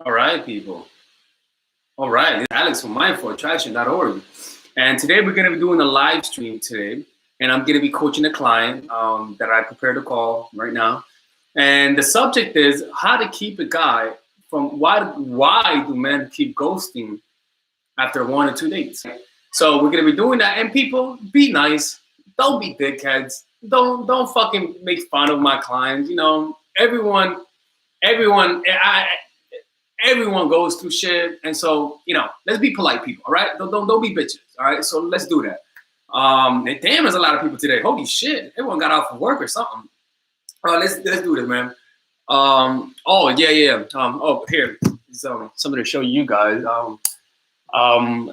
All right, people. All right, this is Alex from mindfulattraction.org. And today we're going to be doing a live stream today. And I'm going to be coaching a client that I prepared to call right now. And the subject is how to keep a guy from why do men keep ghosting after 1 or 2 dates? So we're going to be doing that. And people, be nice. Don't be dickheads. Don't fucking make fun of my clients. You know, everyone, everyone goes through shit, and so let's be polite, people. All right, don't be bitches. All right, so let's do that. And damn, there's a lot of people today. Holy shit, everyone got off of work or something. All right, let's do this, man. Oh yeah. Oh, here, something to show you guys.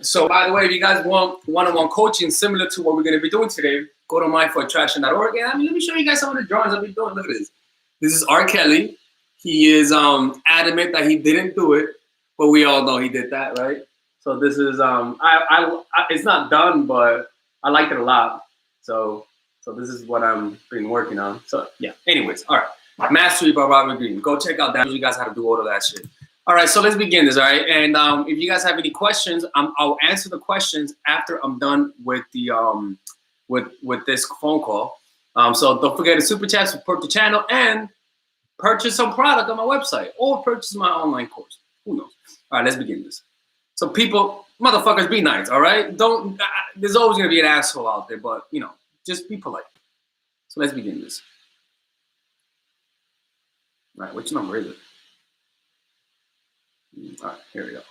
So by the way, if you guys want one-on-one coaching similar to what we're going to be doing today, go to mindfulattraction.org. And let me show you guys some of the drawings I've been doing. Look at this. This is R. Kelly. He is adamant that he didn't do it, but we all know he did that, right? So this is I it's not done, but I liked it a lot. So this is what I'm been working on. So yeah. Anyways, all right. Mastery by Robert Greene. Go check out that. You guys how to do all of that shit. All right, so let's begin this. All right, and if you guys have any questions, I'll answer the questions after I'm done with the with this phone call. So don't forget to super chat, support the channel, and purchase some product on my website or purchase my online course. Who knows? All right, let's begin this. So people, motherfuckers, be nice, all right? Don't, there's always going to be an asshole out there, but, just be polite. So let's begin this. All right, which number is it? All right, here we go.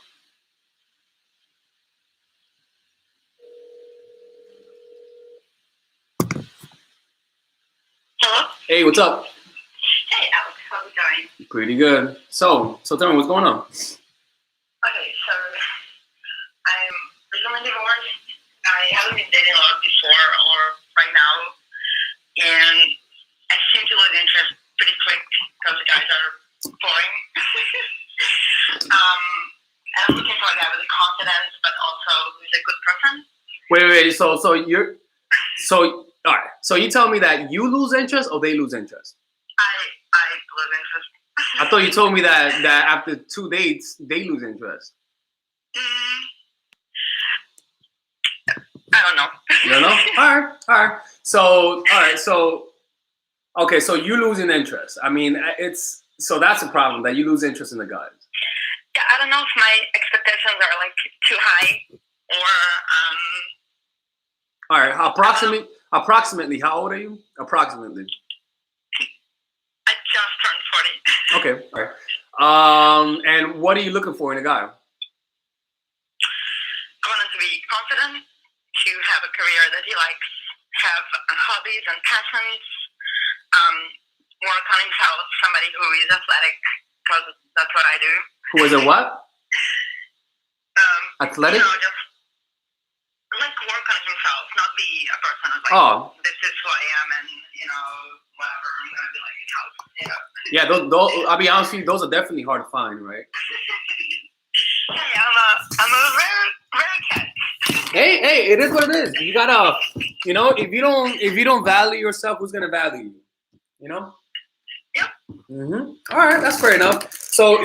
Hello? Hey, what's up? Hey, Alex, how's it going? Pretty good. So tell me what's going on. Okay, so I'm recently divorced. I haven't been dating a lot before or right now, and I seem to lose interest pretty quick because the guys are boring. I'm looking for a guy with confidence, but also who's a good person. Wait. All right. So you tell me that you lose interest or they lose interest? I lose interest. I thought you told me that after 2 dates they lose interest. I don't know. You don't know? All right. So okay. So you losing interest. I mean, so that's a problem that you lose interest in the guys. Yeah, I don't know if my expectations are like too high or All right. Approximately. How old are you? Approximately. I just turned 40. Okay. All right. And what are you looking for in a guy? I want him to be confident, to have a career that he likes, have hobbies and passions, work on himself, somebody who is athletic, because that's what I do. Who is a what? Athletic? Just like work on himself, not be a person who's like, this is who I am, and whatever, I'm gonna be like his house. Yeah, those I'll be honest with you, those are definitely hard to find, right? Yeah, I'm a very cat. Hey, it is what it is. You gotta, if you don't value yourself, who's gonna value you? Yep. All right, that's fair enough. So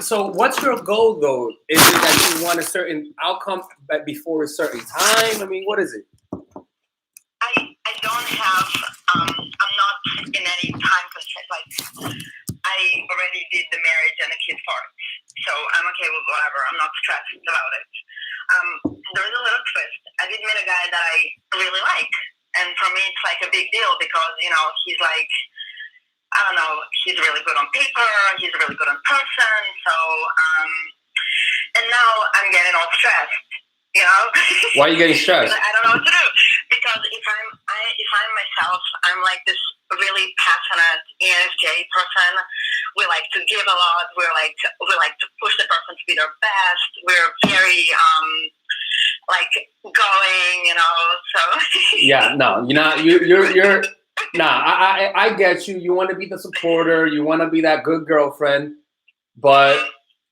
so what's your goal though? Is it that you want a certain outcome before a certain time? I mean, what is it? I don't have. I'm not in any time constraint. Like I already did the marriage and the kids part, so I'm okay with whatever. I'm not stressed about it. There's a little twist. I did meet a guy that I really like, and for me it's like a big deal because he's like, I don't know, he's really good on paper, he's really good on person, so and now I'm getting all stressed, Why are you getting stressed? I don't know what to do, because if I'm myself, I'm like this really passionate ENFJ person. We like to give a lot, we like to push the person to be their best, we're very like going, so yeah, no, you're I get you. You want to be the supporter. You want to be that good girlfriend. But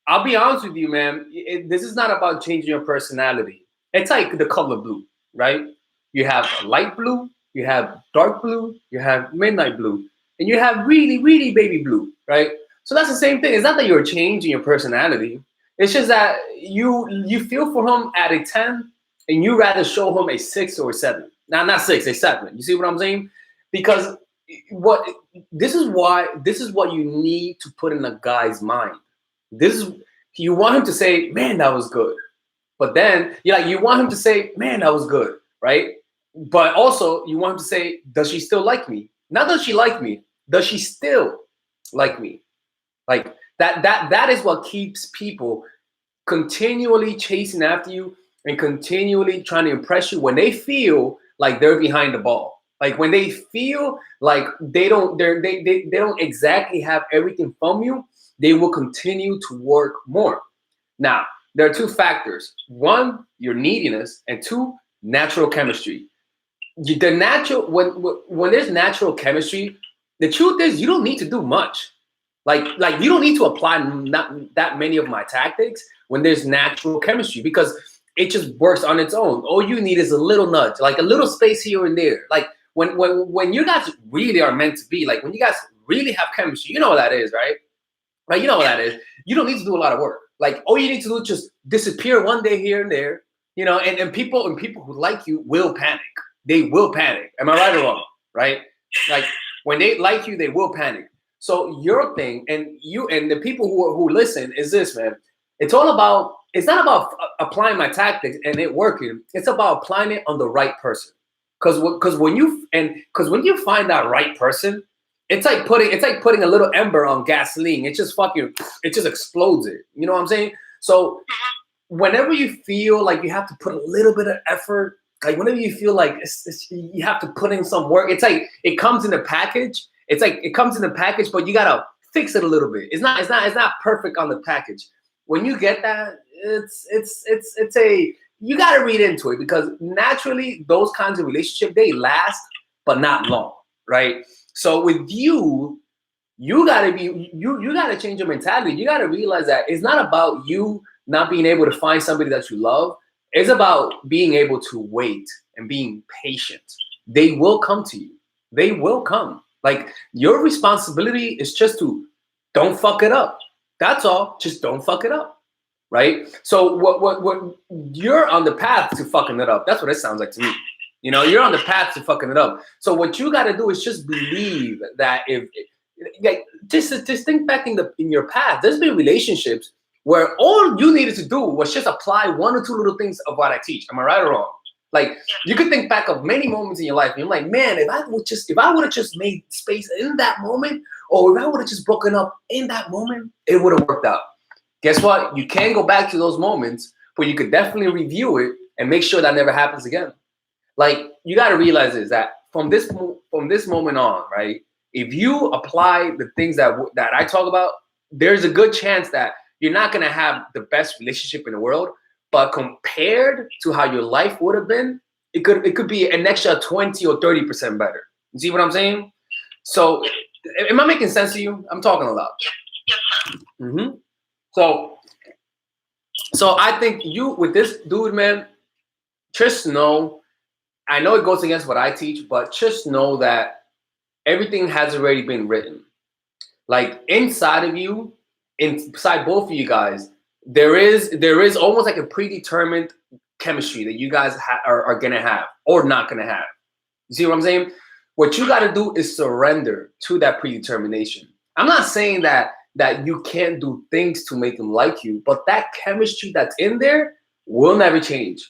I'll be honest with you, man. This is not about changing your personality. It's like the color blue, right? You have light blue, you have dark blue, you have midnight blue, and you have really, really baby blue, right? So that's the same thing. It's not that you're changing your personality. It's just that you feel for him at a 10 and you rather show him a 6 or a 7. Now, not 6, a 7. You see what I'm saying? Because what this is what you need to put in a guy's mind. This is you want him to say, man, that was good. But then you want him to say, man, that was good, right? But also you want him to say, does she still like me? Not does she like me, does she still like me? Like that is what keeps people continually chasing after you and continually trying to impress you when they feel like they're behind the ball. Like when they feel like they don't exactly have everything from you, they will continue to work more. Now, there are two factors. One, your neediness, and two, natural chemistry. The natural when there's natural chemistry, the truth is you don't need to do much. Like you don't need to apply not that many of my tactics when there's natural chemistry because it just works on its own. All you need is a little nudge, like a little space here and there. Like when you guys really are meant to be, like when you guys really have chemistry, you know what that is, right? Right, you know what that is. You don't need to do a lot of work. Like all you need to do is just disappear one day here and there, and people who like you will panic. They will panic. Am I right or wrong? Right? Like when they like you, they will panic. So your thing and you and the people who listen is this, man. It's not about applying my tactics and it working. It's about applying it on the right person. Because when you find that right person, it's like putting a little ember on gasoline. It just explodes it. You know what I'm saying? So whenever you feel like you have to put a little bit of effort, like whenever you feel like you have to put in some work, it's like it comes in a package. It's like it comes in a package, but you gotta fix it a little bit. It's not perfect on the package. When you get that, you gotta read into it because naturally those kinds of relationships they last, but not long, right? So with you gotta change your mentality. You gotta realize that it's not about you not being able to find somebody that you love. It's about being able to wait and being patient. They will come to you. They will come. Like your responsibility is just to don't fuck it up. That's all. Just don't fuck it up. Right? So what you're on the path to fucking it up. That's what it sounds like to me. You're on the path to fucking it up. So what you got to do is just believe that just think back in your past. There's been relationships where all you needed to do was just apply one or two little things of what I teach. Am I right or wrong? Like you could think back of many moments in your life and you're like, man, if I would have just made space in that moment, or if I would have just broken up in that moment, it would have worked out. Guess what? You can go back to those moments, but you could definitely review it and make sure that never happens again. Like you got to realize is that from this moment on, right? If you apply the things that I talk about, there's a good chance that you're not gonna have the best relationship in the world, but compared to how your life would have been, it could be an extra 20 or 30% better. You see what I'm saying? So, am I making sense to you? I'm talking a lot. Yes, sir. Mm-hmm. So I think you with this dude, man, just know. I know it goes against what I teach, but just know that everything has already been written. Like inside of you, inside both of you guys, there is almost like a predetermined chemistry that you guys are gonna have or not gonna have. You see what I'm saying? What you got to do is surrender to that predetermination. I'm not saying that you can't do things to make them like you, but that chemistry that's in there will never change.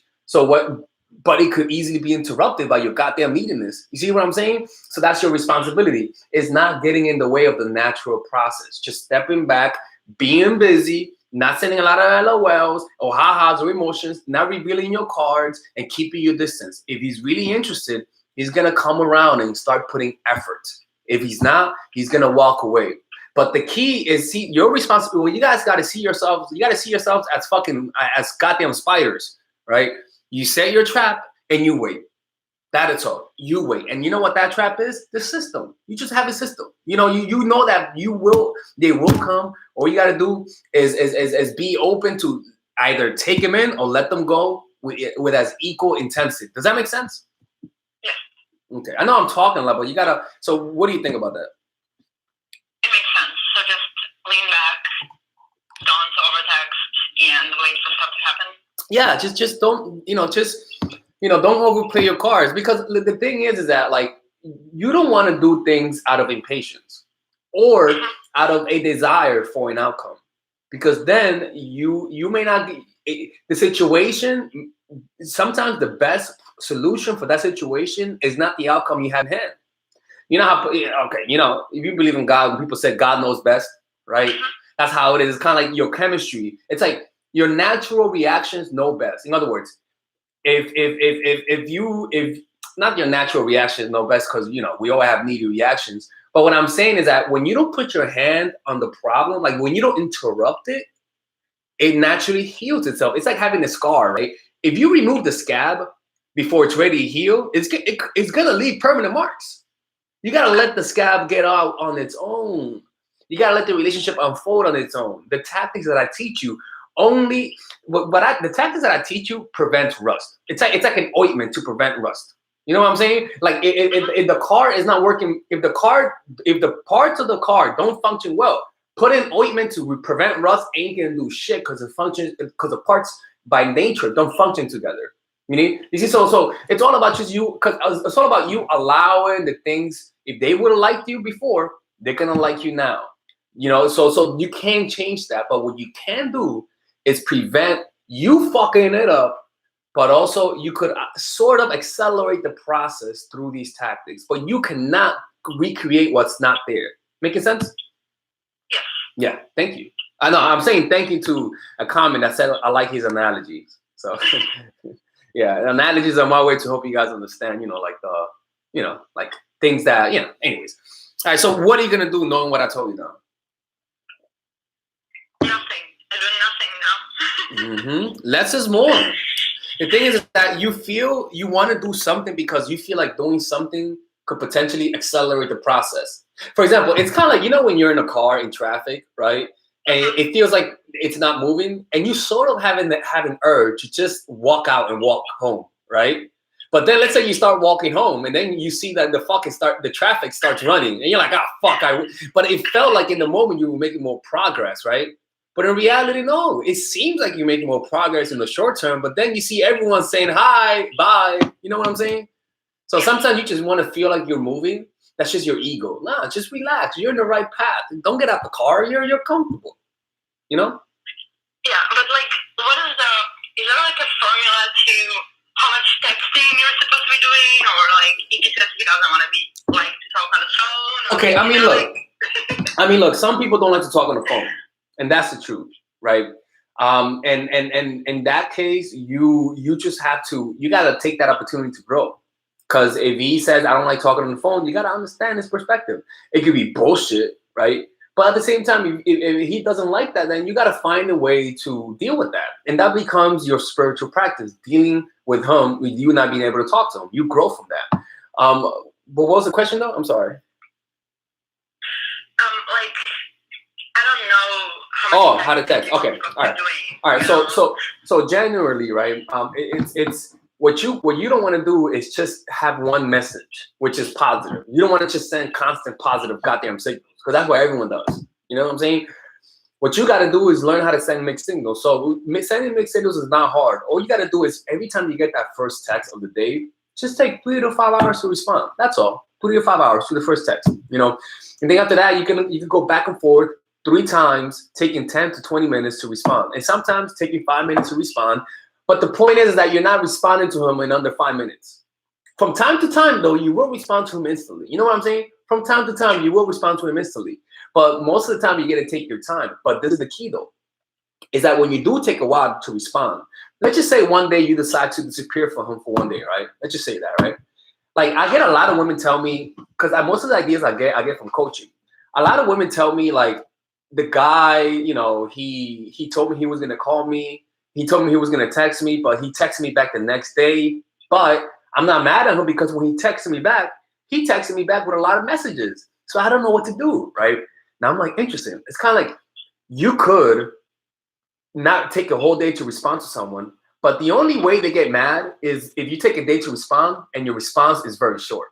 But it could easily be interrupted by your goddamn neediness. You see what I'm saying? So that's your responsibility. Is not getting in the way of the natural process. Just stepping back, being busy, not sending a lot of LOLs or ha-has or emotions, not revealing your cards and keeping your distance. If he's really interested, he's going to come around and start putting effort. If he's not, he's going to walk away. But the key is your responsibility. Well, you guys got to see yourselves. You got to see yourselves as goddamn spiders, right? You set your trap and you wait. That is all. You wait. And you know what that trap is? The system. You just have a system. You know that they will come. All you gotta do is be open to either take them in or let them go with as equal intensity. Does that make sense? Yeah. Okay. I know I'm talking a lot, but you gotta. So what do you think about that? It makes sense. So just lean back, don't overtext, and wait for stuff to happen. Yeah, just don't, don't overplay your cards, because the thing is that, like, you don't want to do things out of impatience or out of a desire for an outcome, because then you may not be the situation. Sometimes the best solution for that situation is not the outcome you have in hand. You know how, okay, if you believe in God, when people say God knows best, right? That's how it is. It's kind of like your chemistry. It's like your natural reactions know best. In other words, if not your natural reactions know best, because we all have needy reactions. But what I'm saying is that when you don't put your hand on the problem, like when you don't interrupt it, it naturally heals itself. It's like having a scar, right? If you remove the scab before it's ready to heal, it's gonna leave permanent marks. You gotta let the scab get out on its own. You gotta let the relationship unfold on its own. The tactics that I teach you the tactics that I teach you prevents rust. It's like an ointment to prevent rust. You know what I'm saying? Like if the car is not working, if the parts of the car don't function well, put in ointment to prevent rust. Ain't gonna do shit, because the parts by nature don't function together. You see, so it's all about just you, because it's all about you allowing the things. If they would have liked you before, they're gonna like you now. So you can't change that. But what you can do is prevent you fucking it up. But also you could sort of accelerate the process through these tactics. But you cannot recreate what's not there. Making sense? Yes. Yeah. Thank you. I know. I'm saying thank you to a comment that said I like his analogies. So. Yeah, analogies are my way to help you guys understand, like things that, anyways. All right, so what are you going to do knowing what I told you now? Nothing. I do nothing now. Less is more. The thing is that you feel you want to do something because you feel like doing something could potentially accelerate the process. For example, it's kind of like, when you're in a car in traffic, right? And it feels like it's not moving, and you sort of have an urge to just walk out and walk home, right? But then let's say you start walking home, and then you see that the traffic starts running, and you're like, fuck. But it felt like in the moment you were making more progress, right? But in reality, no. It seems like you're making more progress in the short term, but then you see everyone saying hi, bye. You know what I'm saying? So sometimes you just want to feel like you're moving. That's just your ego. Nah, just relax. You're in the right path. Don't get out the car. You're comfortable. Yeah, but like, is there like a formula to how much texting you're supposed to be doing, or like if he says he doesn't want to be like to talk on the phone? Okay, look. Some people don't like to talk on the phone, and that's the truth, right? And in that case, you just have to. You gotta take that opportunity to grow. Because if he says, I don't like talking on the phone, you got to understand his perspective. It could be bullshit, right? But at the same time, if he doesn't like that, then you got to find a way to deal with that. And that becomes your spiritual practice, dealing with him, with you not being able to talk to him. You grow from that. But what was the question, though? I'm sorry. Like, I don't know how to text. Okay. All right. So generally, right, it's what you don't want to do is just have one message, which is positive. You don't want to just send constant positive goddamn signals, because that's what everyone does. You know what I'm saying? What you got to do is learn how to send mixed signals. So sending mixed signals is not hard. All you got to do is every time you get that first text of the day, just take 3 to 5 hours to respond. That's all. 3 to 5 hours to the first text. And then after that, you can go back and forth 3 times, taking 10 to 20 minutes to respond, and sometimes taking 5 minutes to respond. But the point is that you're not responding to him in under 5 minutes. From time to time, though, you will respond to him instantly. You know what I'm saying? From time to time, you will respond to him instantly. But most of the time, you get to take your time. But this is the key, though, is that when you do take a while to respond, let's just say one day you decide to disappear from him for one day, right? Let's just say that, right? Like, I get a lot of women tell me, because most of the ideas I get from coaching. A lot of women tell me, like, the guy, he told me he was going to call me. He told me he was going to text me, but he texted me back the next day. But I'm not mad at him, because when he texted me back with a lot of messages. So I don't know what to do, right? Now I'm like, interesting. It's kind of like you could not take a whole day to respond to someone, but the only way they get mad is if you take a day to respond and your response is very short.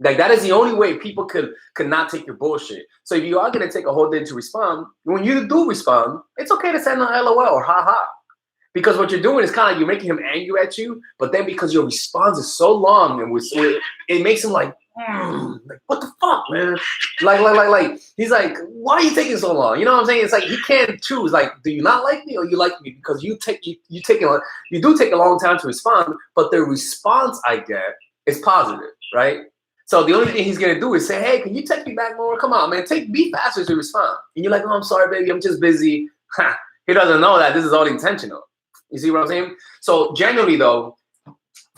Like that is the only way people could not take your bullshit. So if you are gonna take a whole day to respond, when you do respond, it's okay to send an LOL or haha. Because what you're doing is kind of you're making him angry at you, but then because your response is so long and it makes him like what the fuck, man? Like he's like, why are you taking so long? You know what I'm saying? It's like he can't choose. Like, do you not like me or you like me? Because you do take a long time to respond, but the response I get is positive, right? So the only thing he's gonna do is say, hey, can you text me back more? Come on, man, be faster to respond. And you're like, oh, I'm sorry, baby, I'm just busy. He doesn't know that this is all intentional. You see what I'm saying? So generally though,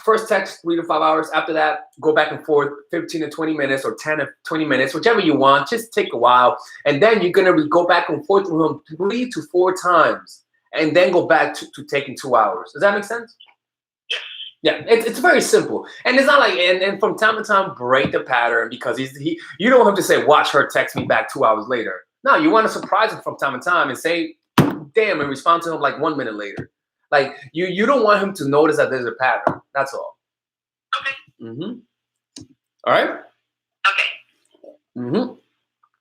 first text 3 to 5 hours. After that, go back and forth 15 to 20 minutes or 10 to 20 minutes, whichever you want. Just take a while. And then you're gonna go back and forth with him 3 to 4 times. And then go back to taking 2 hours. Does that make sense? Yeah, it's very simple, and it's not like and from time to time break the pattern because you don't want him to say watch her text me back 2 hours later. No, you want to surprise him from time to time and say damn and respond to him like 1 minute later. Like you don't want him to notice that there's a pattern. That's all. Okay. All right. Okay.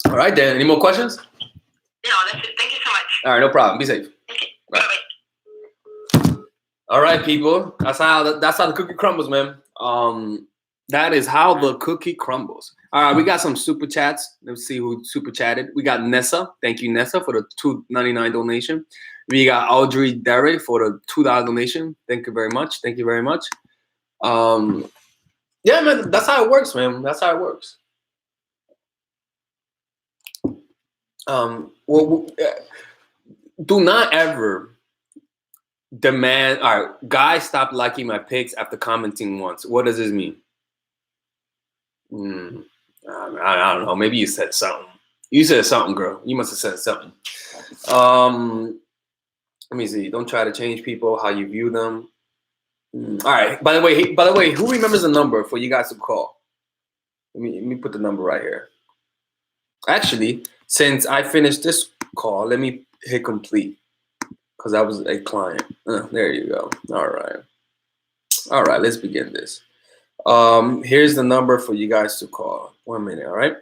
All right then. Any more questions? No, that's it. Thank you so much. All right, no problem. Be safe. Okay. Right. Bye. All right, people. That's how the cookie crumbles, man. That is how the cookie crumbles. All right, we got some super chats. Let's see who super chatted. We got Nessa. Thank you, Nessa, for the $2.99 donation. We got Audrey Derry for the $2 donation. Thank you very much. Thank you very much. Yeah, man, that's how it works, man. That's how it works. Do not ever demand, all right, guys stop liking my pics after commenting once. What does this mean? I don't know. Maybe you said something. You said something, girl. You must have said something. Let me see. Don't try to change people, how you view them. All right. By the way, who remembers the number for you guys to call? Let me put the number right here. Actually, since I finished this call, let me hit complete because that was a client. There you go. All right. Let's begin this. Here's the number for you guys to call. 1 minute. All right.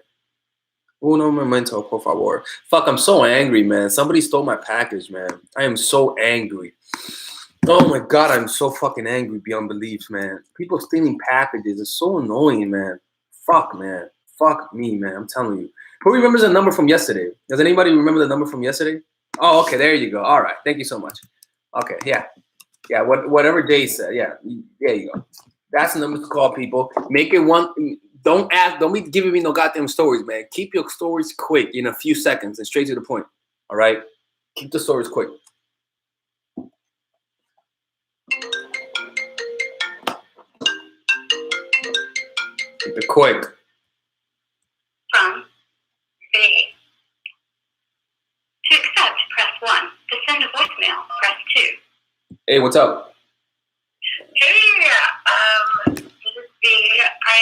Uno momento, por favor. Fuck, I'm so angry, man. Somebody stole my package, man. I am so angry. Oh my God, I'm so fucking angry beyond belief, man. People stealing packages is so annoying, man. Fuck, man. Fuck me, man. I'm telling you. Who remembers the number from yesterday? Does anybody remember the number from yesterday? Oh, okay. There you go. All right. Thank you so much. Okay. Yeah. Whatever Jay said. Yeah. There you go. That's the number to call, people. Make it one. Don't be giving me no goddamn stories, man. Keep your stories quick, in a few seconds and straight to the point. All right? Keep the stories quick. Keep it quick. From the to accept, press 1. To send a voicemail, press 2. Hey, what's up? Hey, this is B. I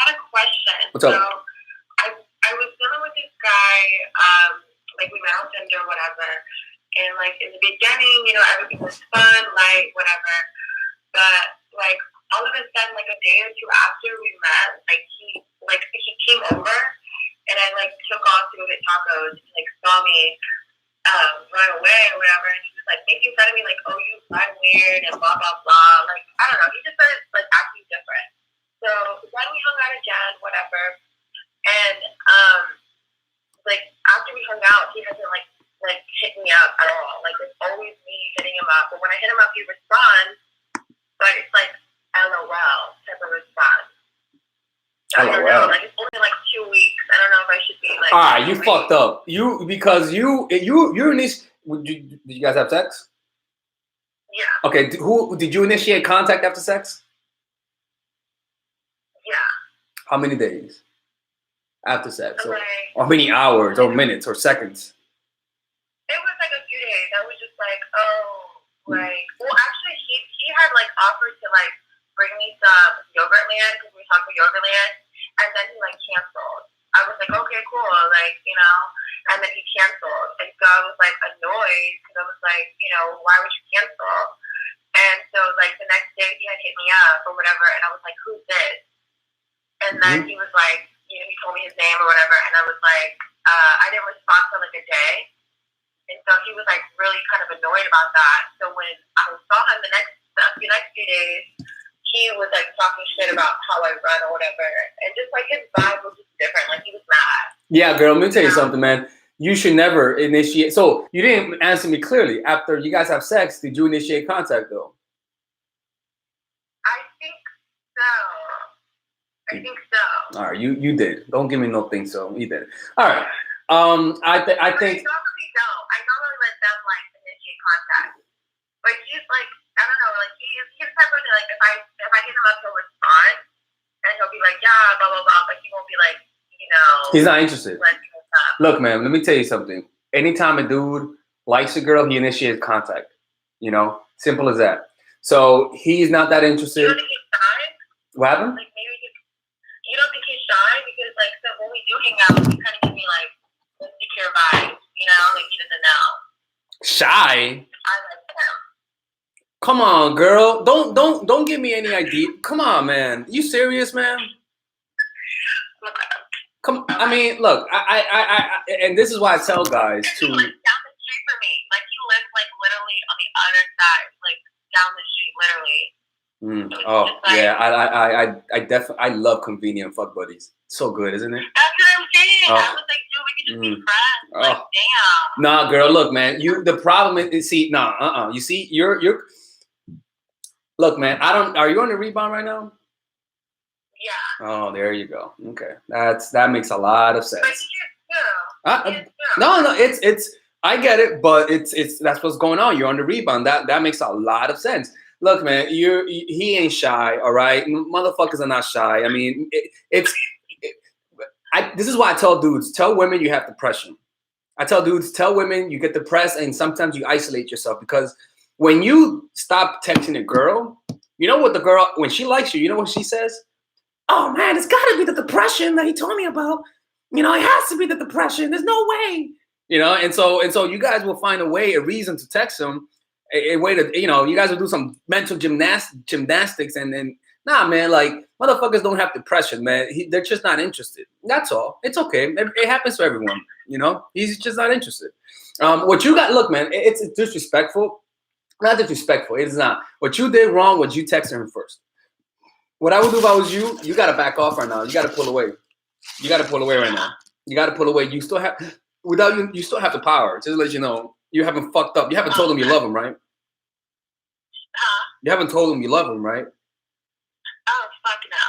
had a question. What's up? So I was dealing with this guy, like we met on Tinder, whatever, and like in the beginning, everything was fun, light, whatever. But like all of a sudden, like a day or two after we met, he came over, and I like took off to go get tacos. He like saw me run away or whatever, and he was like making fun of me, like, oh, you run weird and blah blah blah. Like I don't know, he just started like acting different. So then we hung out again, whatever, and like after we hung out, he hasn't like hit me up at all. Like it's always me hitting him up, but when I hit him up, he responds, but it's like LOL type of response. I don't know. Like it's only like 2 weeks. I don't know if I should be like. All right, you fucked up. Because you did you guys have sex? Yeah. Okay. Who did you initiate contact after sex? Yeah. How many days after sex? Like, or how many hours or minutes or seconds? It was like a few days. I was just like, well, actually, he had like offered to like bring me some Yogurtland because we talked about Yogurtland, and then he like canceled. I was like, okay, cool, like and then he canceled, and so I was like annoyed because I was like, why would you cancel? And so like the next day he had hit me up or whatever, and I was like, who's this? And And then he was like, you know, he told me his name or whatever, and I was like, I didn't respond for like a day. And so he was like really kind of annoyed about that. So when I saw him the next few days, he was like talking shit about how I run or whatever. And just like his vibe was just different. Like he was mad. Yeah, girl, let me tell you something, man. You should never initiate. So you didn't answer me clearly. After you guys have sex, did you initiate contact though? I think so. All right, you did. Don't give me no think so. You did. All right. I think. I normally don't. I normally let them like initiate contact. But he's like, I don't know, like he's the type of like if I hit him up, he'll respond, and he'll be like, yeah, blah blah blah, but he won't be like, you know. He's not interested. Look, man, let me tell you something. Anytime a dude likes a girl, he initiates contact. You know, simple as that. So he's not that interested. You don't think he's shy? What happened? Like maybe you don't think he's shy because like so when we do hang out, he kind of gives me like insecure vibes, you know, like he doesn't know. Shy? I like him. Come on, girl. Don't give me any idea. Come on, man. You serious, man? Come. I mean, look. I and this is why I tell guys to. He lives down the street from me. Like he lives like literally on the other side, like down the street, literally. Oh yeah, I definitely I love convenient fuck buddies. So good, isn't it? That's what I'm saying. I was like, dude, we could just be friends. Like, damn. Nah, girl, look, man. The problem is, see, You see, you're. Look, man. Are you on the rebound right now? Yeah. Oh, there you go. Okay, that makes a lot of sense. But he is too. No, it's. I get it, but it's that's what's going on. You're on the rebound. That makes a lot of sense. Look, man, he ain't shy, all right? Motherfuckers are not shy. I mean, this is why I tell dudes, tell women you have depression. I tell dudes, tell women you get depressed and sometimes you isolate yourself because when you stop texting a girl, you know what the girl, when she likes you know what she says? Oh, man, it's got to be the depression that he told me about. You know, it has to be the depression. There's no way. You know, and so you guys will find a reason to text him. A way to, you know, you guys will do some mental gymnastics and then, nah, man, like, motherfuckers don't have depression, man. They're just not interested. That's all. It's okay. It happens to everyone, you know? He's just not interested. What you got, look, man, it's disrespectful. Not disrespectful. It is not. What you did wrong was you texted him first. What I would do if I was you got to back off right now. You got to pull away. You got to pull away right now. You got to pull away. You still have, you still have the power. Just to let you know, you haven't fucked up. You haven't told him you love him, right? You haven't told him you love him, right? Oh, fuck no.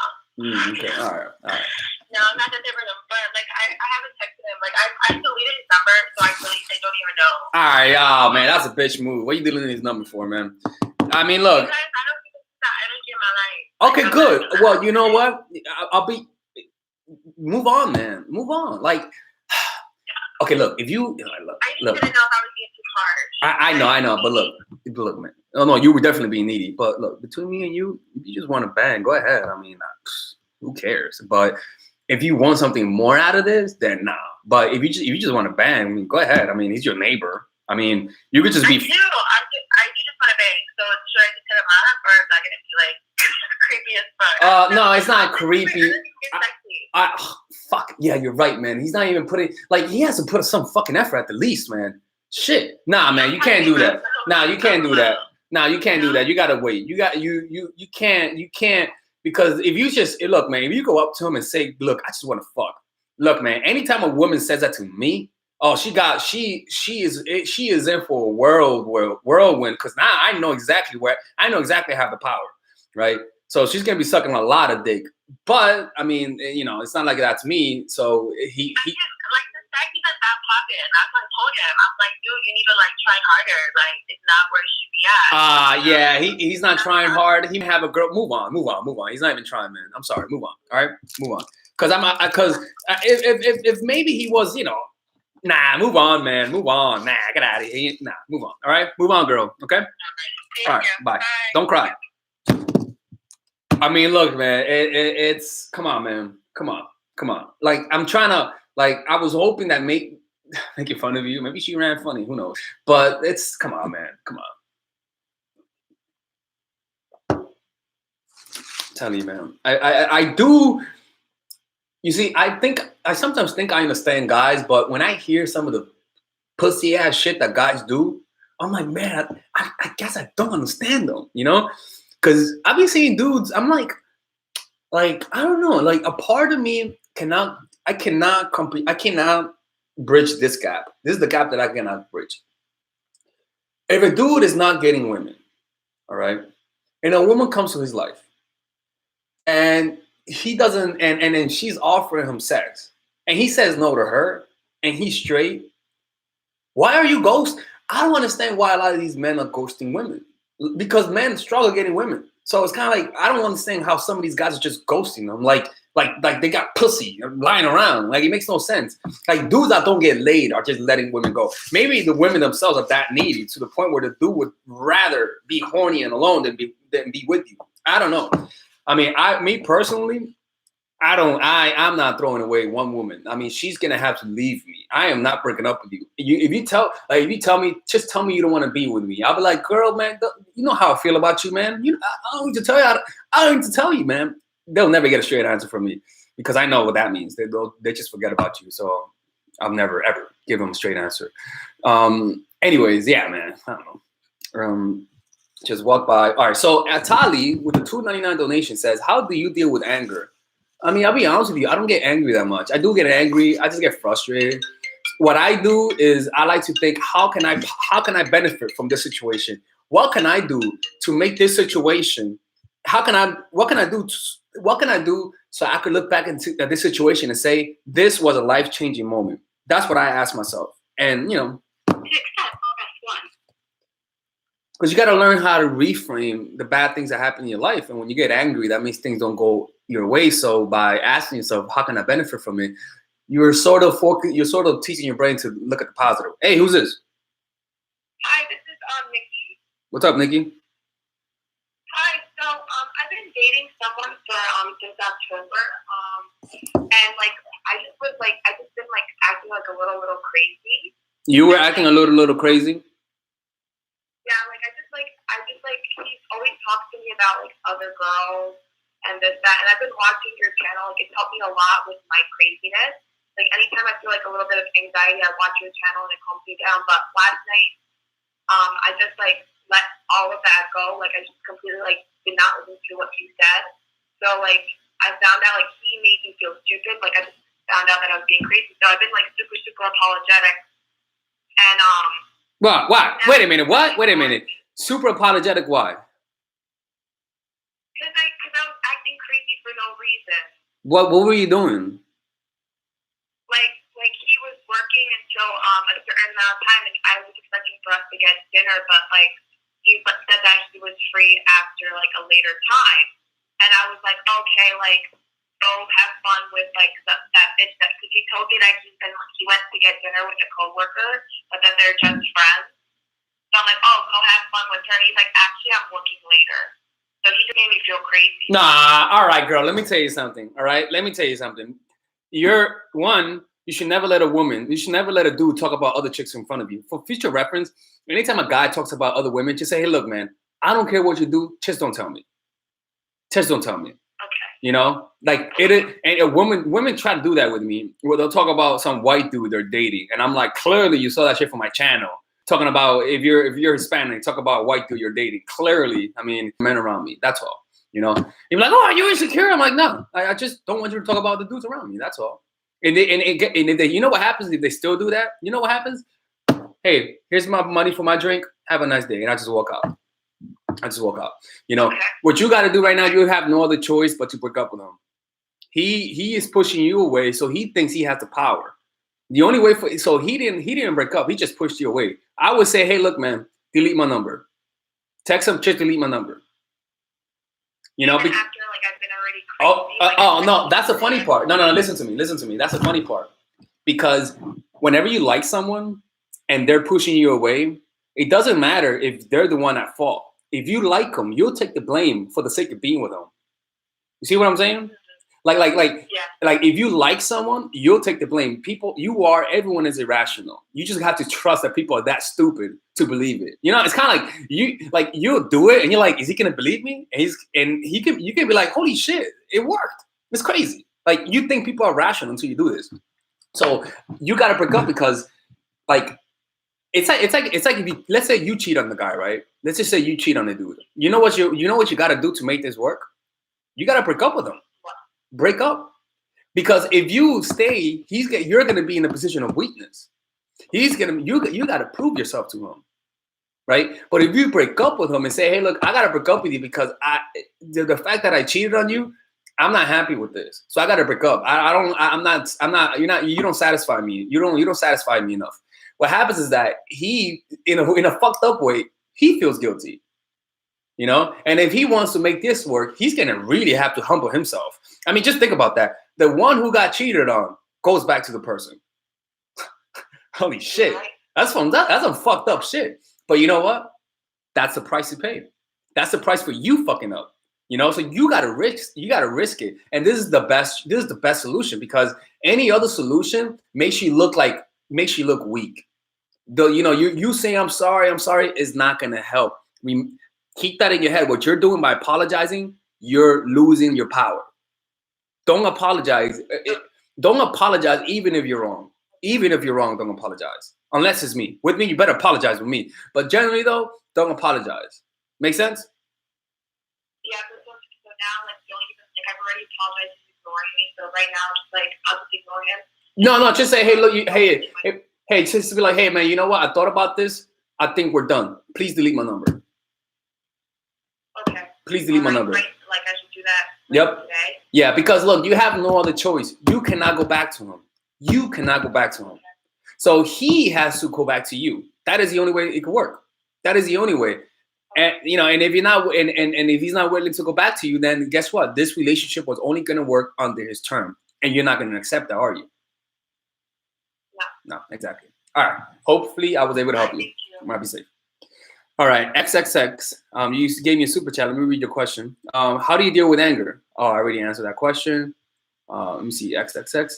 Okay, all right. No, I'm not that different. But like, I haven't texted him. Like, I deleted his number, so I don't even know. All right, oh man, that's a bitch move. What are you deleting his number for, man? I mean, look. Because I don't think it's that energy in my life. Okay, good. Well, you know what? Move on, man. Move on. Like, okay, look. If you, look. I just didn't know if I was being too harsh. I know. But look, man. Oh no, you were definitely being needy. But look, between me and you, if you just want to bang, go ahead. I mean, who cares? But if you want something more out of this, then nah. But if you just want to bang, I mean, go ahead. I mean, he's your neighbor. I mean, you could just be. I do just want to bang. So should I just hit him up, or is that gonna be like creepy as fuck? No, it's not creepy. Fuck yeah, you're right, man. He's not even putting he has to put some fucking effort at the least, man. Shit, nah, man, you can't do that. Nah, you can't do that. Nah, you can't do that. You gotta wait. You can't because if you just look, man, if you go up to him and say, look, I just want to fuck. Look, man, anytime a woman says that to me, oh, she is in for a whirlwind because now I know exactly I have the power, right? So she's gonna be sucking a lot of dick. But I mean, you know, it's not like that's me. So he like the fact he's at that pocket, and that's what I told him. I'm like, dude, you need to like try harder. Like it's not where it should be at. Yeah, he's not trying hard. He may have a girl. Move on. He's not even trying, man. I'm sorry. Move on. All right, move on. Because if maybe he was, you know, nah, move on, man. Move on. Nah, get out of here. Nah, move on. All right, move on, girl. Okay. All right. Bye. Don't cry. I mean, look, man. It's come on, man. Come on. Like I'm trying to. Like I was hoping that making fun of you. Maybe she ran funny. Who knows? But it's come on, man. Come on. Tell you, man. I do You see, I sometimes think I understand guys, but when I hear some of the pussy ass shit that guys do, I'm like, man, I guess I don't understand them, you know? Because I've been seeing dudes, I'm like I don't know, like a part of me I cannot bridge this gap. This is the gap that I cannot bridge. If a dude is not getting women, all right, and a woman comes to his life, and he doesn't, and then she's offering him sex, and he says no to her, and he's straight. Why are you ghost? I don't understand why a lot of these men are ghosting women, because men struggle getting women. So it's kind of like I don't understand how some of these guys are just ghosting them, like they got pussy lying around. Like it makes no sense. Like dudes that don't get laid are just letting women go. Maybe the women themselves are that needy to the point where the dude would rather be horny and alone than be with you. I don't know. I mean, me personally, I'm not throwing away one woman. I mean, she's gonna have to leave me. I am not breaking up with you. If you tell me, just tell me you don't want to be with me. I'll be like, girl, man, you know how I feel about you, man. I don't need to tell you. I don't need to tell you, man. They'll never get a straight answer from me because I know what that means. They just forget about you. So I'll never ever give them a straight answer. Anyways, yeah, man. I don't know. Just walk by. All right. So Atali with the $2.99 donation says, "How do you deal with anger?" I mean, I'll be honest with you. I don't get angry that much. I do get angry. I just get frustrated. What I do is I like to think, how can I benefit from this situation? What can I do to make this situation? What can I do so I could look back at this situation and say, this was a life-changing moment? That's what I ask myself. And, because you got to learn how to reframe the bad things that happen in your life. And when you get angry, that means things don't go your way. So by asking yourself, how can I benefit from it? You're sort of teaching your brain to look at the positive. Hey, who's this? Hi, this is Nikki. What's up, Nikki? Hi. So I've been dating someone for since October. And like I just been like acting like a little crazy. You were acting a little crazy? Yeah, like I just he's always talks to me about like other girls and this, that, and I've been watching your channel. Like it's helped me a lot with my craziness. Like anytime I feel like a little bit of anxiety, I watch your channel and it calms me down. But last night, I just like let all of that go. Like I just completely like did not listen to what you said. So like I found out like he made me feel stupid. Like I just found out that I was being crazy. So I've been like super apologetic. And Why? Wait a minute. What? Wait a minute. Super apologetic. Why? Because I was acting crazy for no reason. What were you doing? Like he was working until a certain amount of time, and I was expecting for us to get dinner, but like he said that he was free after like a later time, and I was like, okay, like go have fun with like that bitch because he told me that he went to get dinner with a coworker, but that they're just friends. So I'm like, oh, go have fun with her. And he's like, actually, I'm working later. So he just made me feel crazy. Nah, all right, girl. Let me tell you something. All right, let me tell you something. You should never let a dude talk about other chicks in front of you. For future reference, anytime a guy talks about other women, just say, hey, look, man, I don't care what you do. Just don't tell me. Just don't tell me. Okay. You know, like women try to do that with me. Where they'll talk about some white dude they're dating, and I'm like, clearly you saw that shit from my channel. Talking about if you're Hispanic, talk about a white dude you're dating. Clearly, I mean, men around me. That's all. You know, you're like, oh, are you insecure? I'm like, no, I just don't want you to talk about the dudes around me. That's all. And if they, you know what happens if they still do that? You know what happens? Hey, here's my money for my drink. Have a nice day, and I just walk out. You know, what you got to do right now, you have no other choice but to break up with him. He is pushing you away, so he thinks he has the power. The only way so he didn't break up. He just pushed you away. I would say, hey, look, man, delete my number. Text him, just delete my number. You know, after like I've been already crazy, no, that's the funny part. No, listen to me. That's the funny part. Because whenever you like someone and they're pushing you away, it doesn't matter if they're the one at fault. If you like them, you'll take the blame for the sake of being with them. You see what I'm saying? Like if you like someone, you'll take the blame. Everyone is irrational. You just have to trust that people are that stupid to believe it. You know, it's kind of like you'll do it and you're like, is he gonna believe me? And you can be like, holy shit, it worked. It's crazy. Like, you think people are rational until you do this. So you got to break up because, like, it's like if you, let's say you cheat on the guy, right? Let's just say you cheat on the dude. You know what you got to do to make this work? You got to break up with him. Break up. Because if you stay, you're gonna be in a position of weakness. You got to prove yourself to him, right? But if you break up with him and say, hey, look, I got to break up with you because the fact that I cheated on you, I'm not happy with this, so I got to break up. I'm not. You don't satisfy me. You don't satisfy me enough. What happens is that he, in a fucked up way, he feels guilty. You know, and if he wants to make this work, he's gonna really have to humble himself. I mean, just think about that. The one who got cheated on goes back to the person. Holy shit, that's some fucked up shit. But you know what? That's the price you pay. That's the price for you fucking up. You know, so you gotta risk it. And this is the best solution, because any other solution makes you look weak. You saying I'm sorry is not gonna help. Keep that in your head. What you're doing by apologizing, you're losing your power. Don't apologize. Don't apologize even if you're wrong. Even if you're wrong, don't apologize. Unless it's me. With me, you better apologize with me. But generally, though, don't apologize. Make sense? Yeah, so now, like, don't even, like, I've already apologized for ignoring me. So right now, just, like, I'll just ignore him. No, just say, hey, look, hey, just be like, hey, man, you know what? I thought about this. I think we're done. Please delete my number. Okay. Please delete my number. Like, I should do that. Yep. Today. Yeah, because look, you have no other choice. You cannot go back to him. You cannot go back to him. So he has to go back to you. That is the only way it could work. That is the only way. And and if you're not, and if he's not willing to go back to you, then guess what? This relationship was only going to work under his term, and you're not going to accept that, are you? No, exactly. All right. Hopefully, I was able to help you. Might be safe. All right, XXX. You gave me a super chat. Let me read your question. How do you deal with anger? Oh, I already answered that question. Let me see. XXX.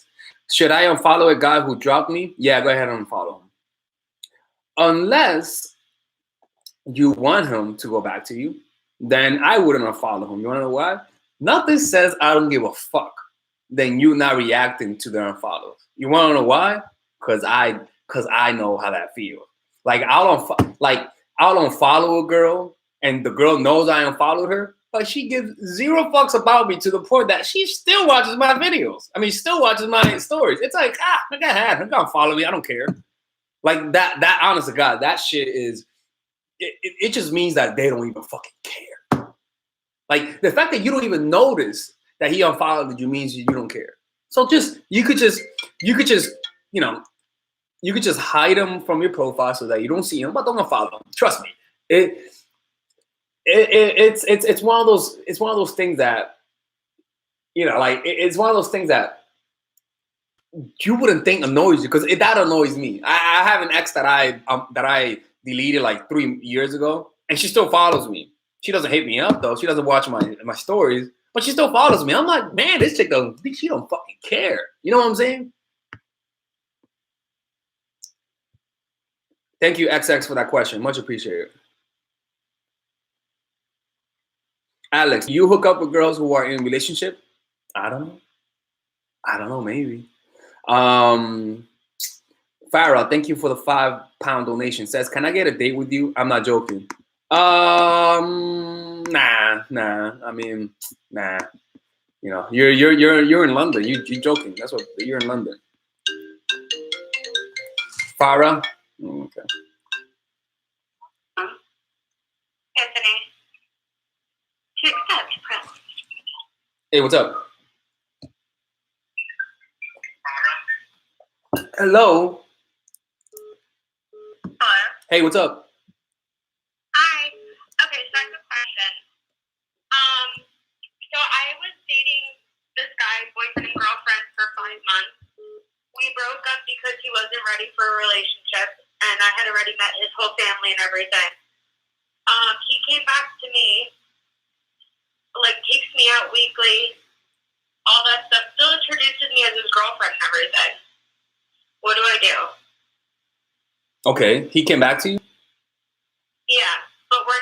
Should I unfollow a guy who dropped me? Yeah, go ahead and unfollow him. Unless you want him to go back to you, then I wouldn't unfollow him. You want to know why? Nothing says I don't give a fuck than you not reacting to their unfollows. You want to know why? Because I know how that feels. Like I'll unfollow a girl, and the girl knows I unfollowed her, but she gives zero fucks about me to the point that she still watches my videos. I mean, still watches my stories. It's like, I gotta follow me. I don't care. Like that honest to God, that shit is, it just means that they don't even fucking care. Like the fact that you don't even notice that he unfollowed you means you don't care. So you could just hide him from your profile so that you don't see him, but don't unfollow him. Trust me. It's one of those things that, it's one of those things that you wouldn't think annoys you, because that annoys me. I have an ex that I deleted like 3 years ago, and she still follows me. She doesn't hit me up though. She doesn't watch my stories, but she still follows me. I'm like, man, this chick she don't fucking care. You know what I'm saying? Thank you, XX, for that question. Much appreciated. Alex, you hook up with girls who are in relationship? I don't know, maybe. Farah, thank you for the £5 donation. Says, can I get a date with you? I'm not joking. Nah. I mean, nah. You know, you're in London. You're joking. That's what you're in London. Farah? Okay. Anthony. To accept, press. Hey, what's up? Hello. Hello. Hey, what's up? Hi. Okay, so I have a question. So I was dating this guy, boyfriend and girlfriend, for 5 months. We broke up because he wasn't ready for a relationship, and I had already met his whole family and everything. He came back to me, like takes me out weekly, all that stuff. Still introduces me as his girlfriend and everything. What do I do? Okay, he came back to you? Yeah, but we're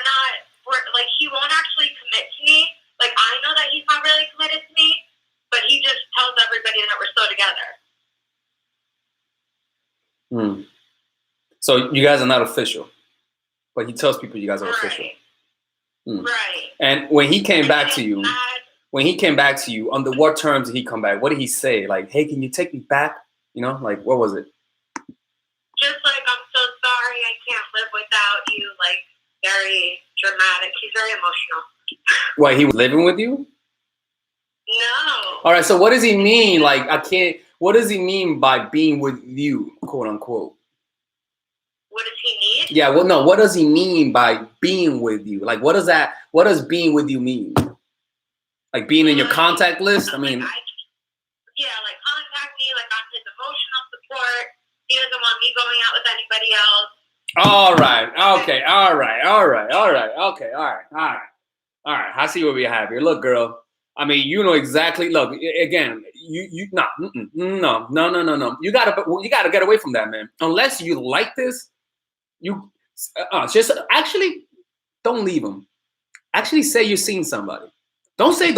like, he won't actually commit to me. Like, I know that he's not really committed to me, but he just tells everybody that we're still together. So you guys are not official, but he tells people you guys are official. Right. And when he came back to you, under what terms did he come back? What did he say? Like, hey, can you take me back? You know, like, what was it? Just like, I'm so sorry, I can't live without you. Like, very dramatic. He's very emotional. Why, he was living with you? No. All right, so what does he mean? Like, what does he mean by being with you, quote unquote? What does he need? Yeah, well, no, what does he mean by being with you? Like, what does being with you mean? Like being in your contact list? I mean. Yeah, like contact me, like on his emotional support. He doesn't want me going out with anybody else. All right. Okay. All right. I see what we have here. Look, girl. I mean, you know exactly. Look, again, no. You gotta get away from that, man. Unless you like this, you just actually don't leave him. Actually, say you've seen somebody. Don't leave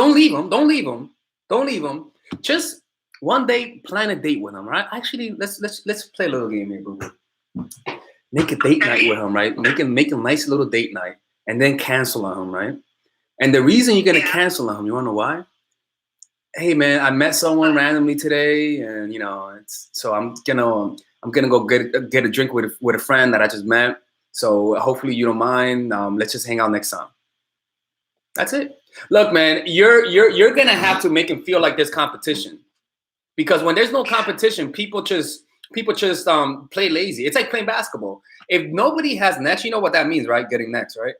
him. Just one day, plan a date with him, right? Actually, let's play a little game here, boo. Make a date night with him, right? Make a nice little date night, and then cancel on him, right? And the reason you're gonna cancel on him, you wanna know why? Hey, man, I met someone randomly today, and you know, so I'm gonna go get a drink with a friend that I just met. So hopefully you don't mind. Let's just hang out next time. That's it. Look, man, you're gonna have to make him feel like there's competition, because when there's no competition, people just play lazy. It's like playing basketball. If nobody has next, you know what that means, right? Getting next, right?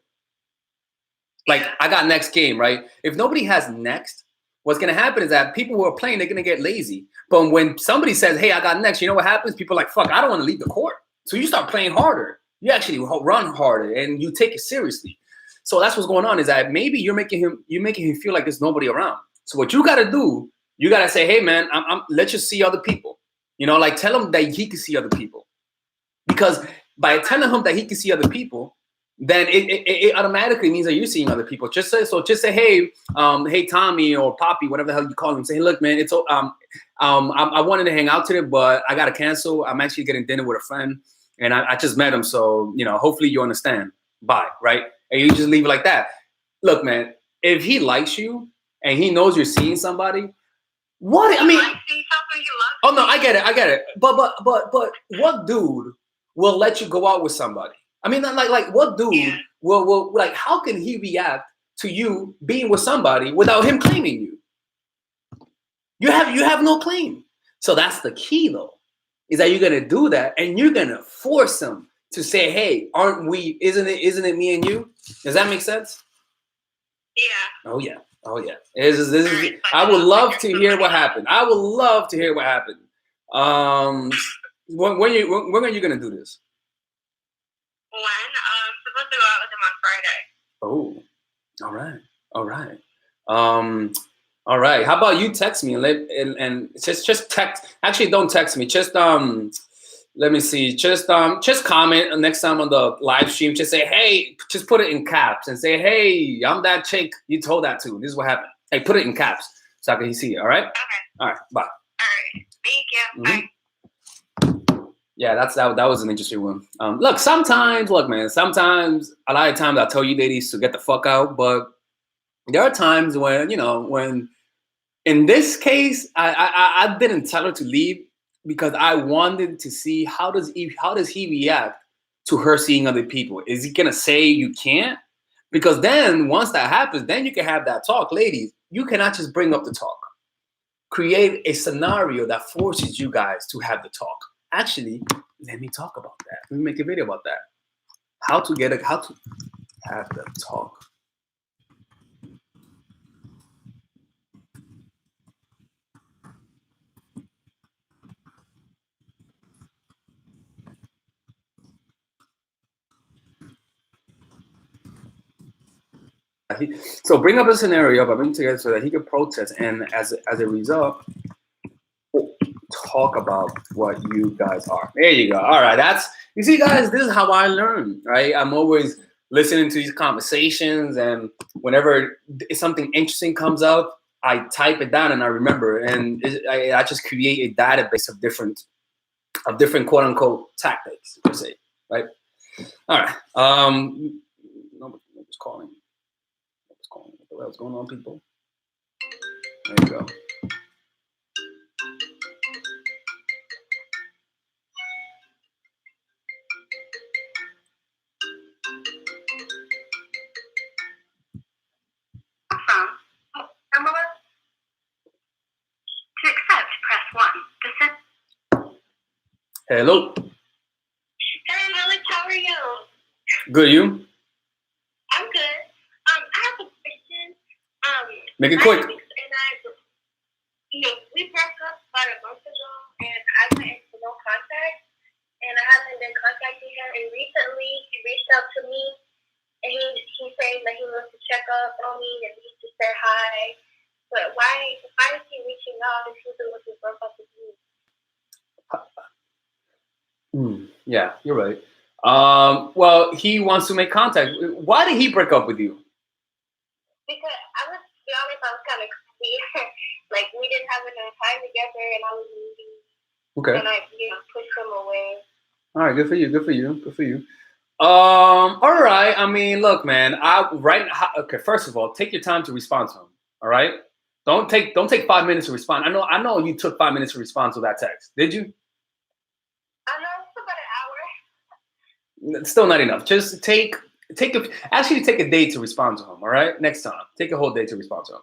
Like, I got next game, right? If nobody has next, what's gonna happen is that people who are playing, they're gonna get lazy. But when somebody says, "Hey, I got next," you know what happens? People are like, "Fuck, I don't want to leave the court." So you start playing harder. You actually run harder, and you take it seriously. So that's what's going on, is that maybe you're making him feel like there's nobody around. So what you gotta do, you gotta say, hey man, let's just see other people. You know, like tell him that he can see other people. Because by telling him that he can see other people, then it automatically means that you're seeing other people. Just say, hey, hey Tommy or Poppy, whatever the hell you call him. Say, hey, look, man, I wanted to hang out today, but I gotta cancel. I'm actually getting dinner with a friend, and I just met him. So, you know, hopefully you understand. Bye, right? And you just leave it like that. Look, man, if he likes you and he knows you're seeing somebody, what? I mean, oh no, I get it. But what dude will let you go out with somebody? I mean, like what dude will like? How can he react to you being with somebody without him claiming you? You have no claim. So that's the key, though, is that you're gonna do that and you're gonna force him to say, hey, aren't we? Isn't it me and you? Does that make sense? Yeah. Oh yeah. This is, I would love to hear what happened. When are you gonna do this? When? I'm supposed to go out with him on Friday. Oh, all right. How about you text me and just text? Actually, don't text me. Just let me see. Just comment next time on the live stream. Just say, hey, just put it in caps and say, hey, I'm that chick you told that to. This is what happened. Hey, put it in caps so I can see it. All right. Okay. All right. Bye. All right. Thank you. Bye. Yeah, that was an interesting one. Look, man, sometimes a lot of times I tell you ladies to get the fuck out, but there are times when, you know, when in this case, I didn't tell her to leave because I wanted to see how does he react to her seeing other people. Is he gonna say you can't? Because then once that happens, then you can have that talk. Ladies, you cannot just bring up the talk. Create a scenario that forces you guys to have the talk. Actually, let me talk about that. Let me make a video about that. How to have the talk. So bring up a scenario, but bring together so that he can protest, and as a result, talk about what you guys are. There you go. All right, you see, guys, this is how I learn, right? I'm always listening to these conversations, and whenever something interesting comes up, I type it down and I remember, and I just create a database of different quote unquote tactics per se, right? All right. Nobody's calling. Nobody's calling. What the hell's going on, people? There you go. To accept, press 1. Hello. Hey, Alex, how are you? Good, you? I'm good. I have a question. Make it quick. And we broke up about a month ago, and I went into no contact, and I haven't been contacting him. And recently, he reached out to me, and he's saying that he wants to check up on me and he to say hi. But why is he reaching out if he's the one who broke up with me? Yeah, you're right. Well, he wants to make contact. Why did he break up with you? Because I was, to be honest, I was kind of scared. Like, we didn't have enough time together, and I was moving. Okay. And I, pushed him away. All right, good for you. Good for you. Good for you. All right. I mean, look, man. Okay. First of all, take your time to respond to him. All right. Don't take 5 minutes to respond. I know you took 5 minutes to respond to that text. Did you? I know, it's about an hour. It's still not enough. Just take a day to respond to him. All right. Next time, take a whole day to respond to him.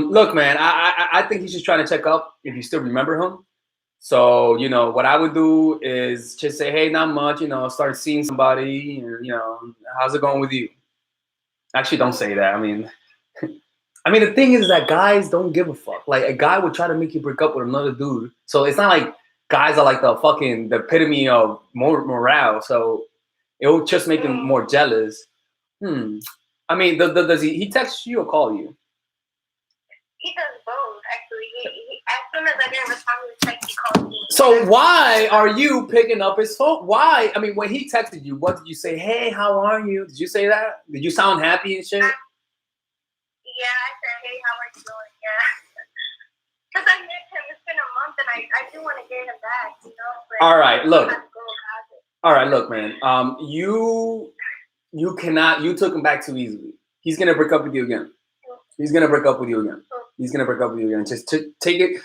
Look, man. I think he's just trying to check up if you still remember him. So, what I would do is just say, hey, not much, start seeing somebody, and, how's it going with you? Actually, don't say that. I mean, the thing is that guys don't give a fuck. Like, a guy would try to make you break up with another dude. So it's not like guys are like the epitome of morale. So it will just make him more jealous. I mean, does he text you or call you? He does both, actually. He as soon as I didn't respond to the text, he called me. So why are you picking up his phone? Why? I mean, when he texted you, what did you say? Hey, how are you? Did you say that? Did you sound happy and shit? Yeah, I said, hey, how are you doing? Yeah. Because I miss him. It's been a month, and I do want to get him back, But all right, look. All right, look, man. You cannot. You took him back too easily. He's gonna break up with you again. He's gonna break up with you again. He's gonna break up with you again. Just take it.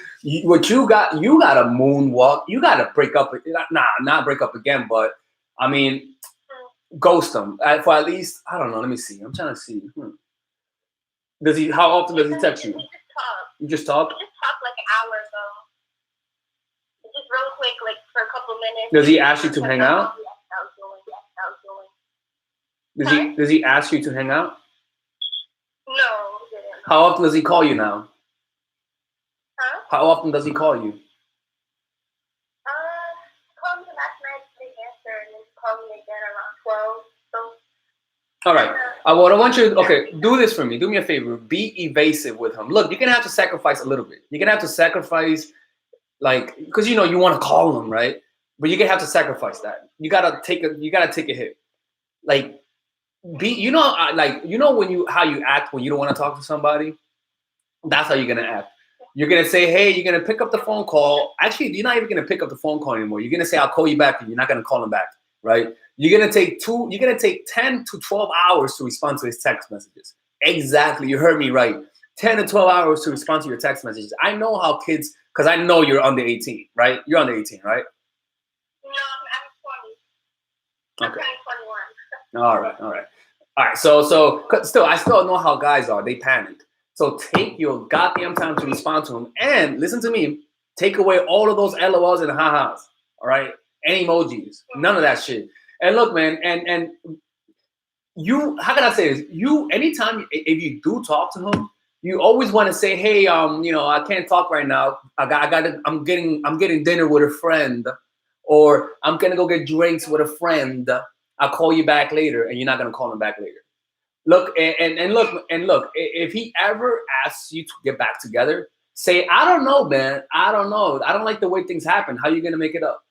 What you got a moonwalk. You got to break up. Not break up again. But I mean, ghost him for at least. I don't know. Let me see. I'm trying to see. Does he? How often does he text you? We just talk. You just talk. We just talked like an hour ago. Just real quick, like for a couple minutes. Does he ask you to hang out? Does he ask you to hang out? No. How often does he call you now? Huh? How often does he call you? Called me last night, didn't answer, and then called me again around 12. So. All right. What I want you to, okay, do this for me. Do me a favor. Be evasive with him. Look, you're going to have to sacrifice a little bit. You're going to have to sacrifice, like, because, you want to call him, right? But you're going to have to sacrifice that. You got to take a hit. Like, when how you act when you don't want to talk to somebody, that's how you're going to act. You're going to say, hey, you're going to pick up the phone call. Actually, you're not even going to pick up the phone call anymore. You're going to say, I'll call you back, and you're not going to call him back, right? You're going to take 10 to 12 hours to respond to his text messages. Exactly. You heard me right. 10 to 12 hours to respond to your text messages. I know how kids, because I know you're under 18, right? You're under 18, right? No, I'm 20. Okay. I'm 21. All right. So I still know how guys are. They panic. So take your goddamn time to respond to him, and listen to me. Take away all of those LOLs and ha-has. All right, and emojis. None of that shit. And look, man, and you. How can I say this? You anytime if you do talk to him, you always want to say, hey, I can't talk right now. I'm getting dinner with a friend, or I'm gonna go get drinks with a friend. I'll call you back later, and you're not gonna call him back later. Look, and look, if he ever asks you to get back together, say, I don't know, man. I don't know. I don't like the way things happen. How are you gonna make it up?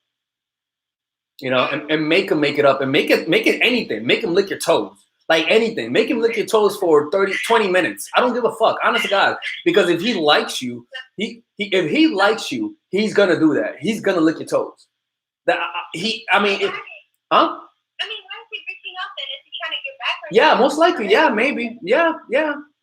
And make him make it up, and make it anything. Make him lick your toes. Like anything. Make him lick your toes for 30, 20 minutes. I don't give a fuck. Honest to God. Because if he likes you, if he likes you, he's gonna do that. He's gonna lick your toes. I mean, huh? I mean, why is he reaching out then? Is he trying to get back? Yeah, most likely. Yeah, maybe. Yeah.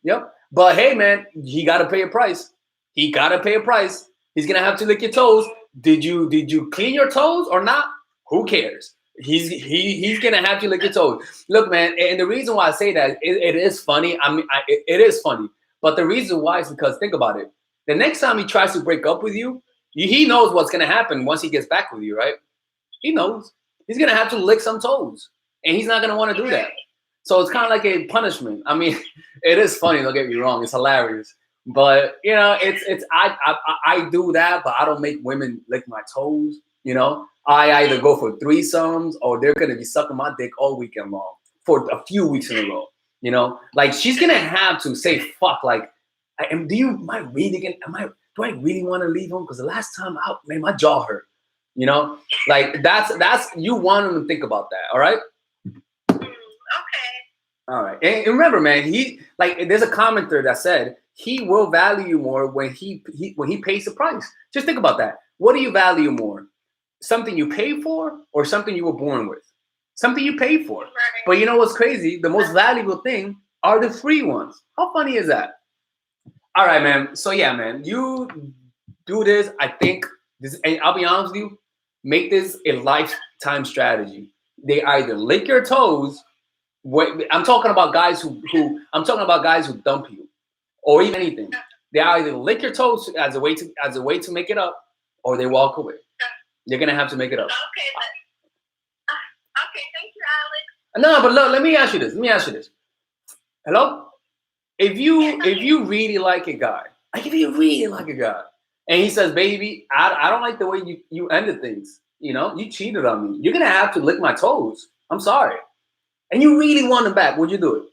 Yep. But hey, man, he gotta pay a price. He gotta pay a price. He's gonna have to lick your toes. Did you clean your toes or not? Who cares? He's gonna have to lick your toes. Look, man, and the reason why I say that it is funny. I mean, it is funny. But the reason why is because think about it. The next time he tries to break up with you, he knows what's gonna happen once he gets back with you, right? He knows he's gonna have to lick some toes, and he's not gonna want to do that. So it's kind of like a punishment. I mean, it is funny. Don't get me wrong; it's hilarious. But you know, I do that, but I don't make women lick my toes. You know, I either go for threesomes or they're gonna be sucking my dick all weekend long for a few weeks in a row. You know, like she's gonna have to say fuck. Like, do I really want to leave him? Because the last time out, man, my jaw hurt. You know, like that's you want him to think about that. All right. Okay. All right. And remember, man, there's a commenter that said he will value you more when he pays the price. Just think about that. What do you value more? Something you pay for or something you were born with? Something you pay for. Right. But you know what's crazy? The most valuable thing are the free ones. How funny is that? All right, man. So yeah, man, you do this. I think this, and I'll be honest with you, make this a lifetime strategy. They either lick your toes. I'm talking about guys who dump you, or even anything. They either lick your toes as a way to make it up, or they walk away. You're gonna have to make it up. Okay. Okay. Thank you, Alex. No, but look, let me ask you this. Hello? If you really like a guy, and he says, "Baby, I don't like the way you ended things. You know, you cheated on me. You're gonna have to lick my toes. I'm sorry." And you really want him back, would you do it?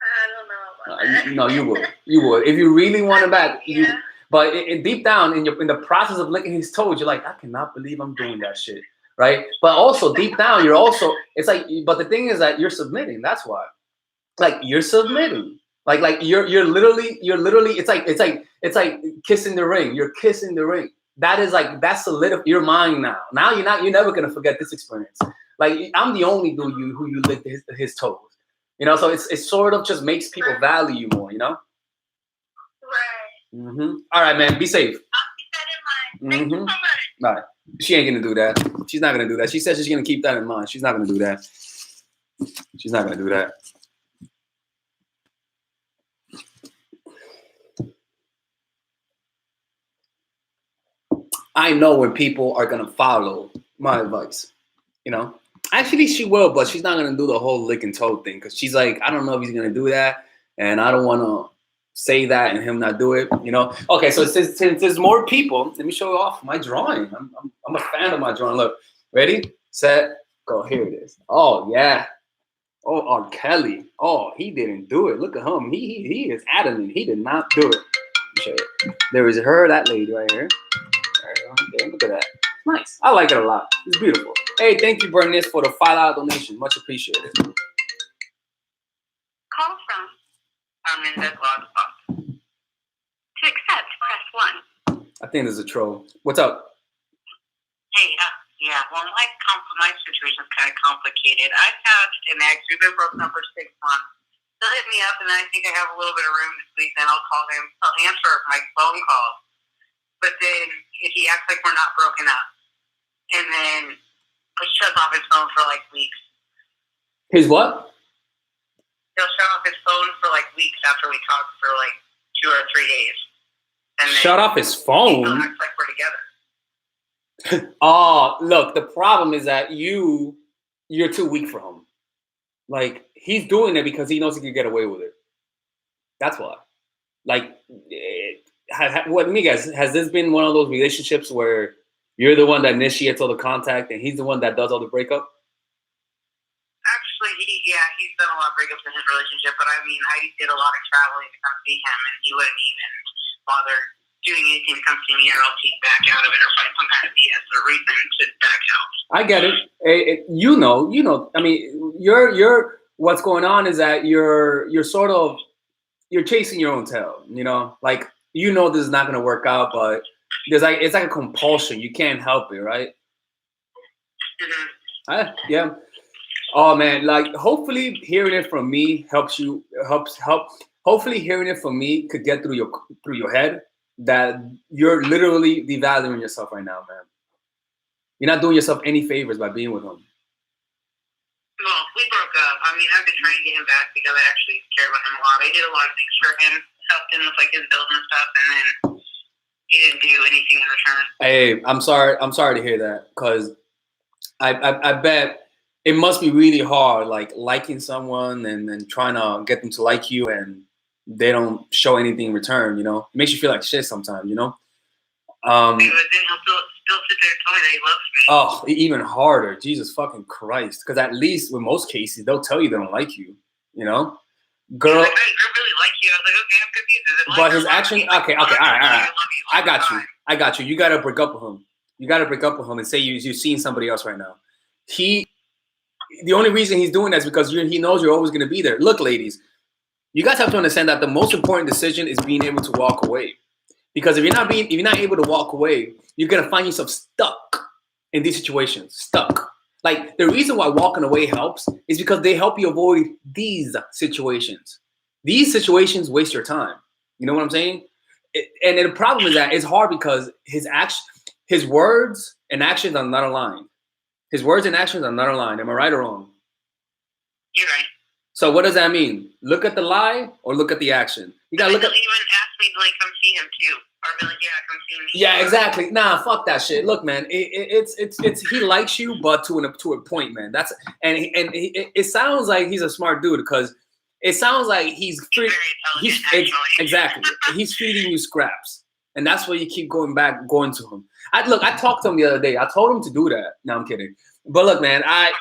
I don't know about that. No, you would. You would. If you really want him back, Yeah. But deep down in the process of licking his toes, you're like, I cannot believe I'm doing that shit, right? But also deep down, it's like. But the thing is that you're submitting. That's why. Like you're submitting. Like you're literally. It's like kissing the ring. You're kissing the ring. That's solidified your mind now. Now you're never gonna forget this experience. Like I'm the only dude who you licked his toes. You know, so it sort of just makes people value you more. You know. Right. Mm-hmm. All right, man. Be safe. I'll keep that in mind. Thank you so much. All right. She ain't gonna do that. She's not gonna do that. She says she's gonna keep that in mind. She's not gonna do that. She's not gonna do that. I know when people are gonna follow my advice. You know, actually she will, but she's not gonna do the whole lick and toe thing because she's like, I don't know if he's gonna do that, and I don't want to say that and him not do it. You know. Okay, so since there's more people, let me show you off my drawing. I'm a fan of my drawing. Look, ready, set, go. Here it is. Oh yeah. Oh, R. Kelly. Oh, he didn't do it. Look at him. He is adamant. He did not do it. Let me show you. There is that lady right here. There, look at that. Nice. I like it a lot. It's beautiful. Hey, thank you, Bernice, for the $5 donation. Much appreciated. Call from Arminda Blogspot. To accept, press 1. I think there's a troll. What's up? Hey, yeah, well, my situation is kind of complicated. I've had an ex, we've been broken up for 6 months. He'll hit me up, and I think I have a little bit of room this week, then I'll call him. I'll answer my phone call. But then he acts like we're not broken up. And then he'll shut off his phone for like weeks. His what? He'll shut off his phone for like weeks after we talk for like 2 or 3 days. And then shut off his phone? He acts like we're together. Oh, look, the problem is that you're too weak for him. Like, he's doing it because he knows he can get away with it. That's why. Like, let me guess, has this been one of those relationships where you're the one that initiates all the contact and he's the one that does all the breakup? Actually, he's done a lot of breakups in his relationship, but I mean, I did a lot of traveling to come see him, and he wouldn't even bother doing anything to come see me, or else he'd back out of it or find some kind of BS the a reason to back out. I get it. You know. I mean, you're. What's going on is that you're sort of you're chasing your own tail. You know, like you know this is not gonna work out, but it's like a compulsion. You can't help it, right? Mm-hmm. Yeah. Oh man, like hopefully hearing it from me helps you. Hopefully hearing it from me could get through your head that you're literally devaluing yourself right now, man. You're not doing yourself any favors by being with him. Well, we broke up. I mean, I've been trying to get him back because I actually care about him a lot. I did a lot of things for him, helped him with like his bills and stuff, and then he didn't do anything in return. Hey, I'm sorry to hear that, because I bet it must be really hard, like liking someone and then trying to get them to like you, and they don't show anything in return. You know, it makes you feel like shit sometimes. You know. But then he'll still sit there and tell me that he loves me. Oh, even harder. Jesus fucking Christ. Because at least in most cases, they'll tell you they don't like you. You know? Girl. Like, I really like you. I was like, okay, I'm confused. Is it but his action. Okay, all right. I got you. You got to break up with him. You got to break up with him and say you're seeing somebody else right now. The only reason he's doing that is because he knows you're always going to be there. Look, ladies, you guys have to understand that the most important decision is being able to walk away. Because if you're not able to walk away, you're gonna find yourself stuck in these situations. Stuck. Like the reason why walking away helps is because they help you avoid these situations. These situations waste your time. You know what I'm saying? And the problem is that it's hard because his words and actions are not aligned. His words and actions are not aligned. Am I right or wrong? You're right. So what does that mean? Look at the lie or look at the action. You gotta look at. He'll even ask me to like come see him too, or be like, yeah, come see me. Yeah, exactly. Nah, fuck that shit. Look, man, it's he likes you, but to a point, man. That's it sounds like he's a smart dude because it sounds like he's exactly he's feeding you scraps, and that's why you keep going to him. I talked to him the other day. I told him to do that. No, I'm kidding. But look, man, I bet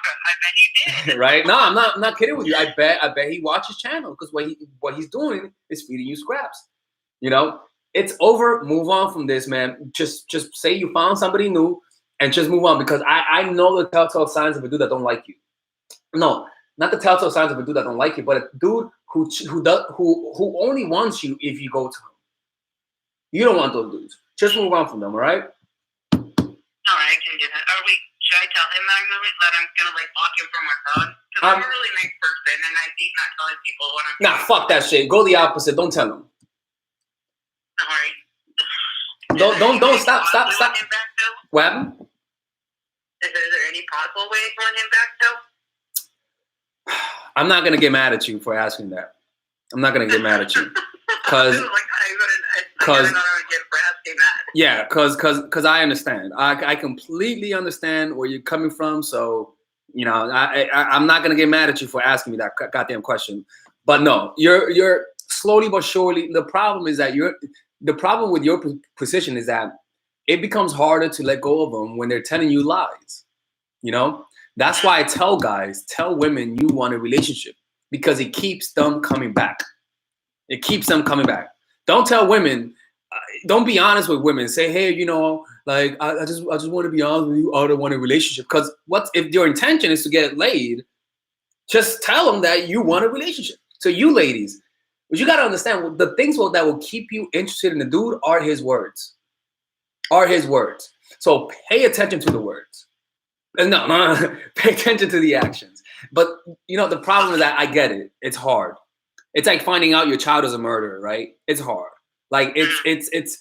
he did. Right? No, I'm not kidding with you. I bet he watches channel because what he's doing is feeding you scraps. You know, it's over. Move on from this, man. Just say you found somebody new and just move on because I know the telltale signs of a dude that don't like you. No, not the telltale signs of a dude that don't like you, but a dude who only wants you if you go to him. You don't want those dudes. Just move on from them, all right? All right, I can do that. Should I tell him that I'm gonna like block him from my phone? Because I'm a really nice person, and I think not telling people what I'm. Nah, fuck that shit. Go the opposite. Don't tell him. All right. Don't stop. Him back, What happened? Is there any possible way of pulling him back though? I'm not gonna get mad at you for asking that. I'm not gonna get mad at you because. Yeah, because I understand. I completely understand where you're coming from. So, you know, I'm not gonna get mad at you for asking me that goddamn question. But no, you're slowly but surely. The problem is that the problem with your position is that it becomes harder to let go of them when they're telling you lies. You know, that's why I tell women you want a relationship because it keeps them coming back. It keeps them coming back. Don't tell women. Don't be honest with women. Say, hey, you know, like I just want to be honest with you. I don't want a relationship. Because if your intention is to get laid? Just tell them that you want a relationship. So you ladies, but you got to understand the things that will keep you interested in the dude are his words. So pay attention to the words. No, pay attention to the actions. But you know the problem is that I get it. It's hard. It's like finding out your child is a murderer, right? It's hard. Like it's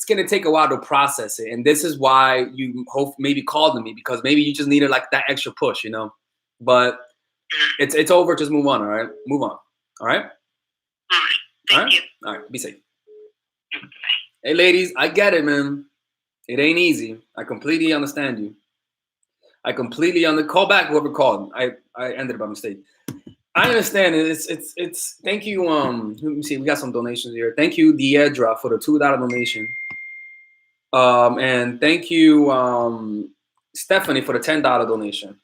gonna take a while to process it, and this is why you maybe called me because maybe you just needed like that extra push, you know. But it's over. Just move on. All right, move on. All right. Thank you. All right. Be safe. Hey, ladies, I get it, man. It ain't easy. I completely understand you. Call back whoever called. I ended it by mistake. I understand it. It's thank you. Let me see. We got some donations here. Thank you, Deidra, for the $2 donation. And thank you, Stephanie, for the $10 donation.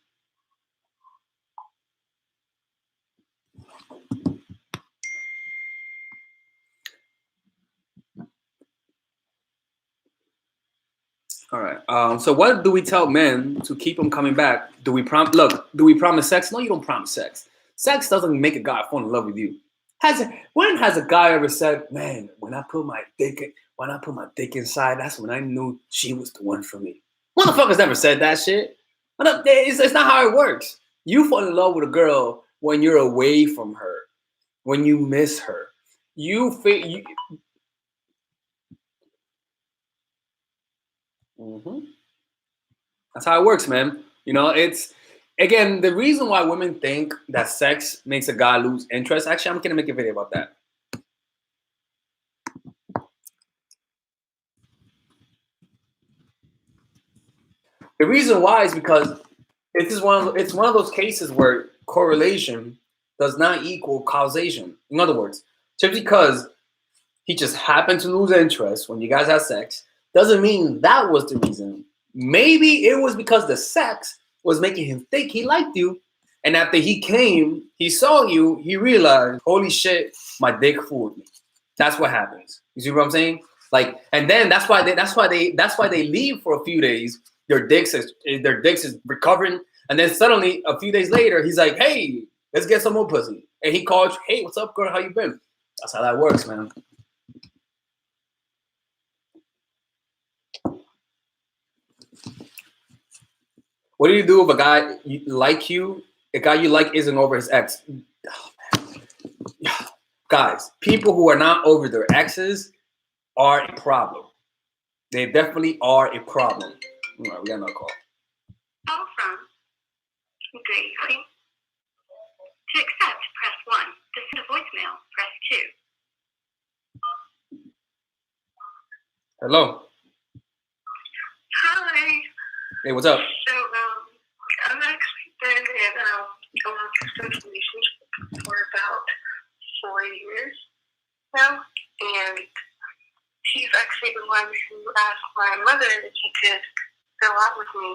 All right. So what do we tell men to keep them coming back? Do we promise sex? No, you don't promise sex. Sex doesn't make a guy fall in love with you. When has a guy ever said, "Man, when I put my dick inside, that's when I knew she was the one for me"? Motherfuckers never said that shit. It's not how it works. You fall in love with a girl when you're away from her, when you miss her. Mhm. That's how it works, man. It's again the reason why women think that sex makes a guy lose interest. Actually, I'm gonna make a video about that. The reason why is because it's one of those cases where correlation does not equal causation. In other words, just because he just happened to lose interest when you guys had sex doesn't mean that was the reason. Maybe it was because the sex was making him think he liked you. And after he came, he saw you, he realized, holy shit, my dick fooled me. That's what happens. You see what I'm saying? Like, and then that's why they leave for a few days. Their dicks is recovering, and then suddenly a few days later, he's like, hey, let's get some more pussy. And he calls, hey, what's up, girl? How you been? That's how that works, man. What do you do if a guy a guy you like isn't over his ex? Guys, people who are not over their exes are a problem. They definitely are a problem. All right, we got another call. Call from Gracie. To accept, press 1. To send a voicemail, press 2. Hello. Hi. Hey, what's up? So, I've actually been in a long-distance relationship for about 4 years now, and he's actually the one who asked my mother if he could go out with me.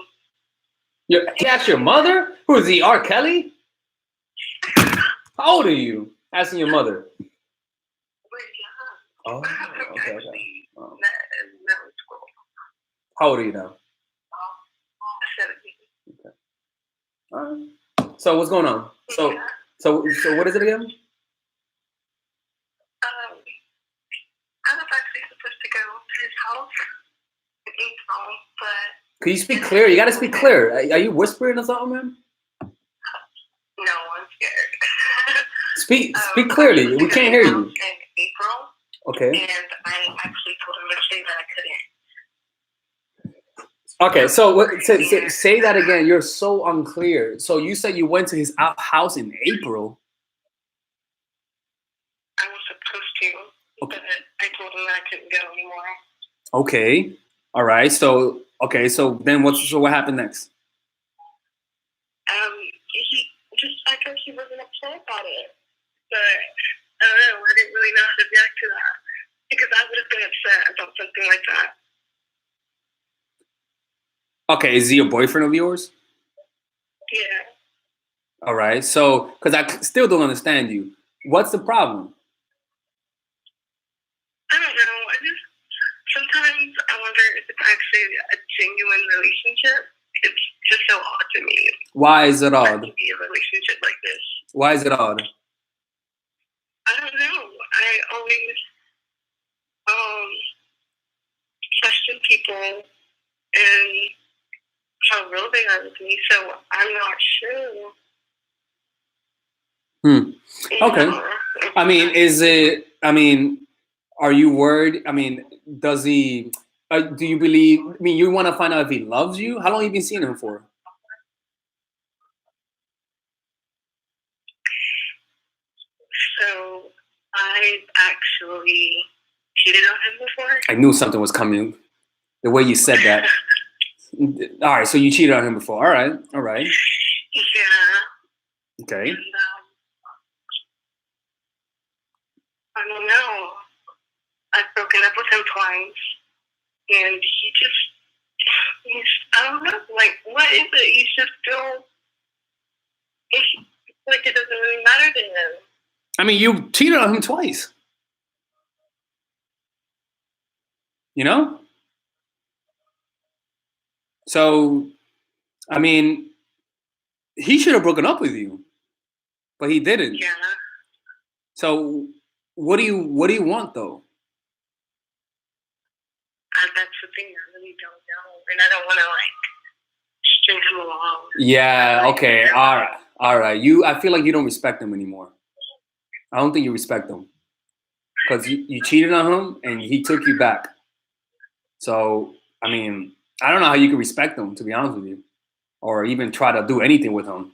He asked your mother? Who is he, R. Kelly? How old are you? Asking your mother. Oh, okay. Oh. How old are you now? 17. Okay. All right. So what's going on? So what is it again? I was actually supposed to go to his house in April, but... Can you speak clear? You gotta speak clear. Are you whispering or something, man? No, I'm scared. Speak clearly. We can't hear you. In April. Okay. And I actually told him yesterday that I couldn't. Okay, so say that again. You're so unclear. So you said you went to his house in April. I was supposed to, but I told him that I couldn't go anymore. Okay. All right. So then what happened next? He just acted like he wasn't upset about it. But I don't know. I didn't really know how to react to that because I would have been upset about something like that. Okay, is he a boyfriend of yours? Yeah. All right. So, because I still don't understand you. What's the problem? I don't know. Sometimes I wonder if it's actually a genuine relationship. It's just so odd to me. Why is it odd? To be a relationship like this. Why is it odd? I don't know. I always question people and how real they are with me, so I'm not sure. Okay. Are you worried? Does he? Do you believe? You want to find out if he loves you? How long have you been seeing him for? So I've actually cheated on him before. I knew something was coming. The way you said that. All right, so you cheated on him before. All right. Yeah. Okay. And, I don't know. I've broken up with him twice, and I don't know. Like, what is it? He's just still. It's like it doesn't really matter to him. You cheated on him twice. You know? So, I mean, he should have broken up with you, but he didn't. Yeah. So, what do you want though? That's the thing. I really don't know, and I don't want to like string him along. Yeah. Okay. All right. All right. I feel like you don't respect him anymore. I don't think you respect him because you cheated on him and he took you back. So, I mean, I don't know how you can respect him, to be honest with you, or even try to do anything with him.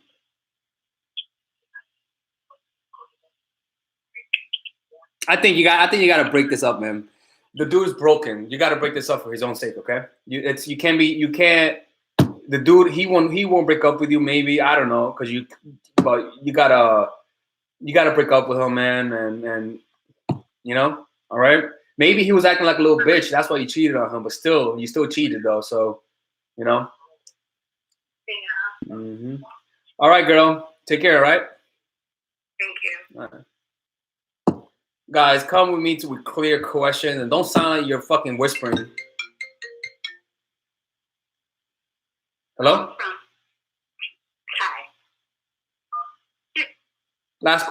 I think you got to break this up, man. The dude's broken. You got to break this up for his own sake, okay? You can't. The dude, he won't break up with you. Maybe, I don't know, but you gotta break up with him, man, and you know, all right. Maybe he was acting like a little bitch. That's why you cheated on him. But still, you still cheated though. So, you know. Yeah. Mm-hmm. All right, girl. Take care. All right. Thank you. All right. Guys, come with me to a clear question and don't sound like you're fucking whispering. Hello? Hi. Last.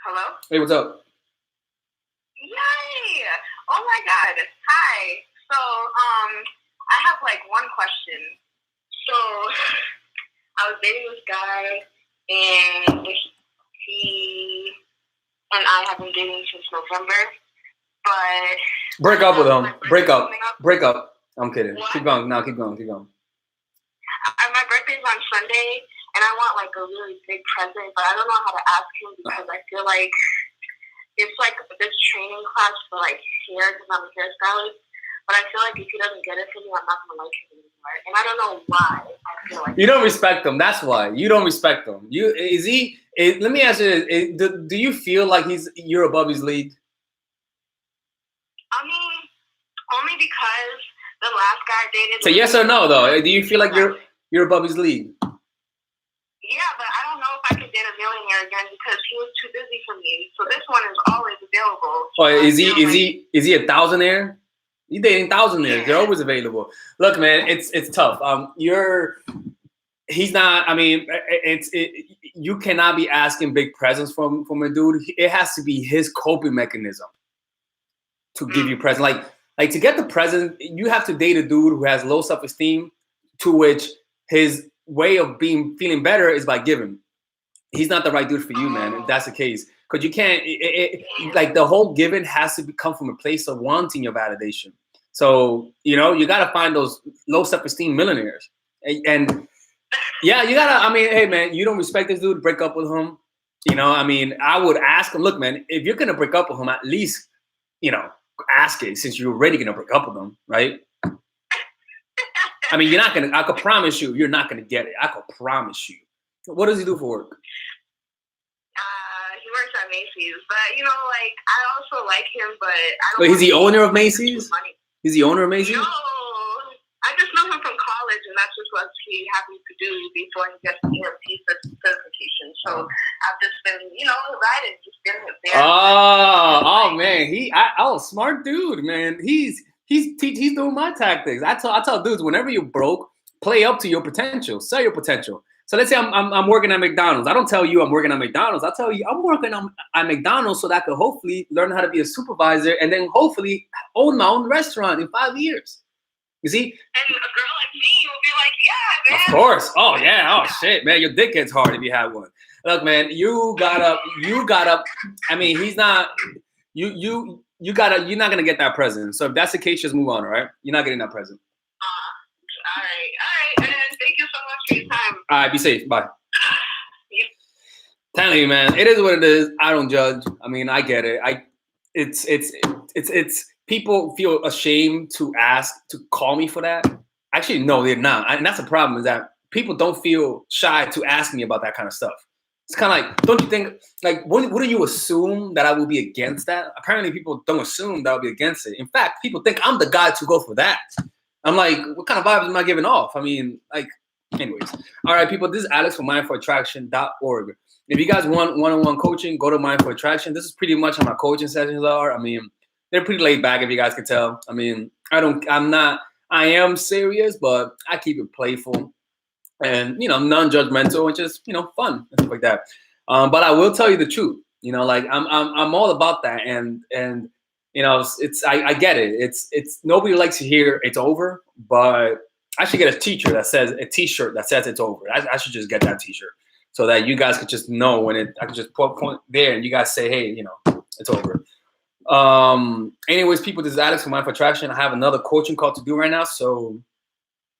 Hello? Hey, what's up? Yay! Oh my god. Hi. So, I have like one question. So, I was dating this guy and he and I have been dating since November, but Break up with him. Break up. coming up. Break up. I'm kidding. What? Keep going. No, keep going. My birthday's on Sunday, and I want like a really big present, but I don't know how to ask him because I feel like it's like this training class for like hair because I'm a hairstylist. But I feel like if he doesn't get it for me, I'm not gonna like him anymore, and I don't know why. I feel like You don't respect him. That's why you don't respect him. Let me ask you this: do you feel like you're above his league? I mean, only because the last guy I dated. So yes or no, though. Do you feel like you're above his league? Yeah, but I don't know if I could date a millionaire again because he was too busy for me. So this one is always available. Oh, is he a thousandaire? You dating thousandaires? They're always available. Look, man, it's tough. He's not. I mean, you cannot be asking big presents from a dude. It has to be his coping mechanism to give you present. Like to get the present, you have to date a dude who has low self-esteem, to which his way of feeling better is by giving. He's not the right dude for you, man. If that's the case, because you can't. Like the whole giving has to come from a place of wanting your validation. So you gotta find those low self-esteem millionaires, and yeah, you gotta. I mean, hey, man, you don't respect this dude. Break up with him. I mean, I would ask him. Look, man, if you're gonna break up with him, at least ask it since you're already gonna break up with them, right? I mean, you're not gonna. I could promise you, you're not gonna get it. I could promise you. What does he do for work? He works at Macy's, but like I also like him, but I don't. Wait, he's the owner of Macy's? He's the owner of Macy's? No, I just know him from college, and that's just what he happens to do before he gets the EMT certification. So I've just been, riding, just getting it there. Oh man, smart dude, man. He's doing my tactics. I tell dudes, whenever you're broke, play up to your potential, sell your potential. So let's say I'm working at McDonald's. I don't tell you I'm working at McDonald's. I tell you I'm working at McDonald's so that I could hopefully learn how to be a supervisor and then hopefully own my own restaurant in 5 years. You see? And a girl like me will be like, yeah, man. Of course. Oh yeah. Oh shit, man. Your dick gets hard if you have one. Look, man, you gotta. I mean, he's not. You're not gonna get that present. So if that's the case, just move on. All right. You're not getting that present. All right. And thank you so much for your time. All right. Be safe. Bye. Telling you, man, it is what it is. I don't judge. I mean, I get it. It's people feel ashamed to ask to call me for that. Actually, no, they're not. And that's the problem, is that people don't feel shy to ask me about that kind of stuff. It's kind of like, don't you think, like, wouldn't you assume that I will be against that? Apparently, people don't assume that I'll be against it. In fact, people think I'm the guy to go for that. I'm like, what kind of vibes am I giving off? I mean, like, anyways. All right, people, this is Alex from mindfulattraction.org. If you guys want one-on-one coaching, go to Mind for Attraction. This is pretty much how my coaching sessions are. I mean, they're pretty laid back, if you guys can tell. I mean, I am serious, but I keep it playful and, non-judgmental and just, fun and stuff like that. But I will tell you the truth, like I'm all about that. And, I get it. It's nobody likes to hear it's over, but I should get a t-shirt that says it's over. I should just get that t-shirt so that you guys could just know I could just point there and you guys say, hey, it's over. Anyways, people, this is Alex from Mindful Attraction. I have another coaching call to do right now, so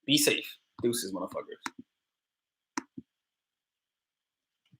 be safe. Deuces, motherfuckers.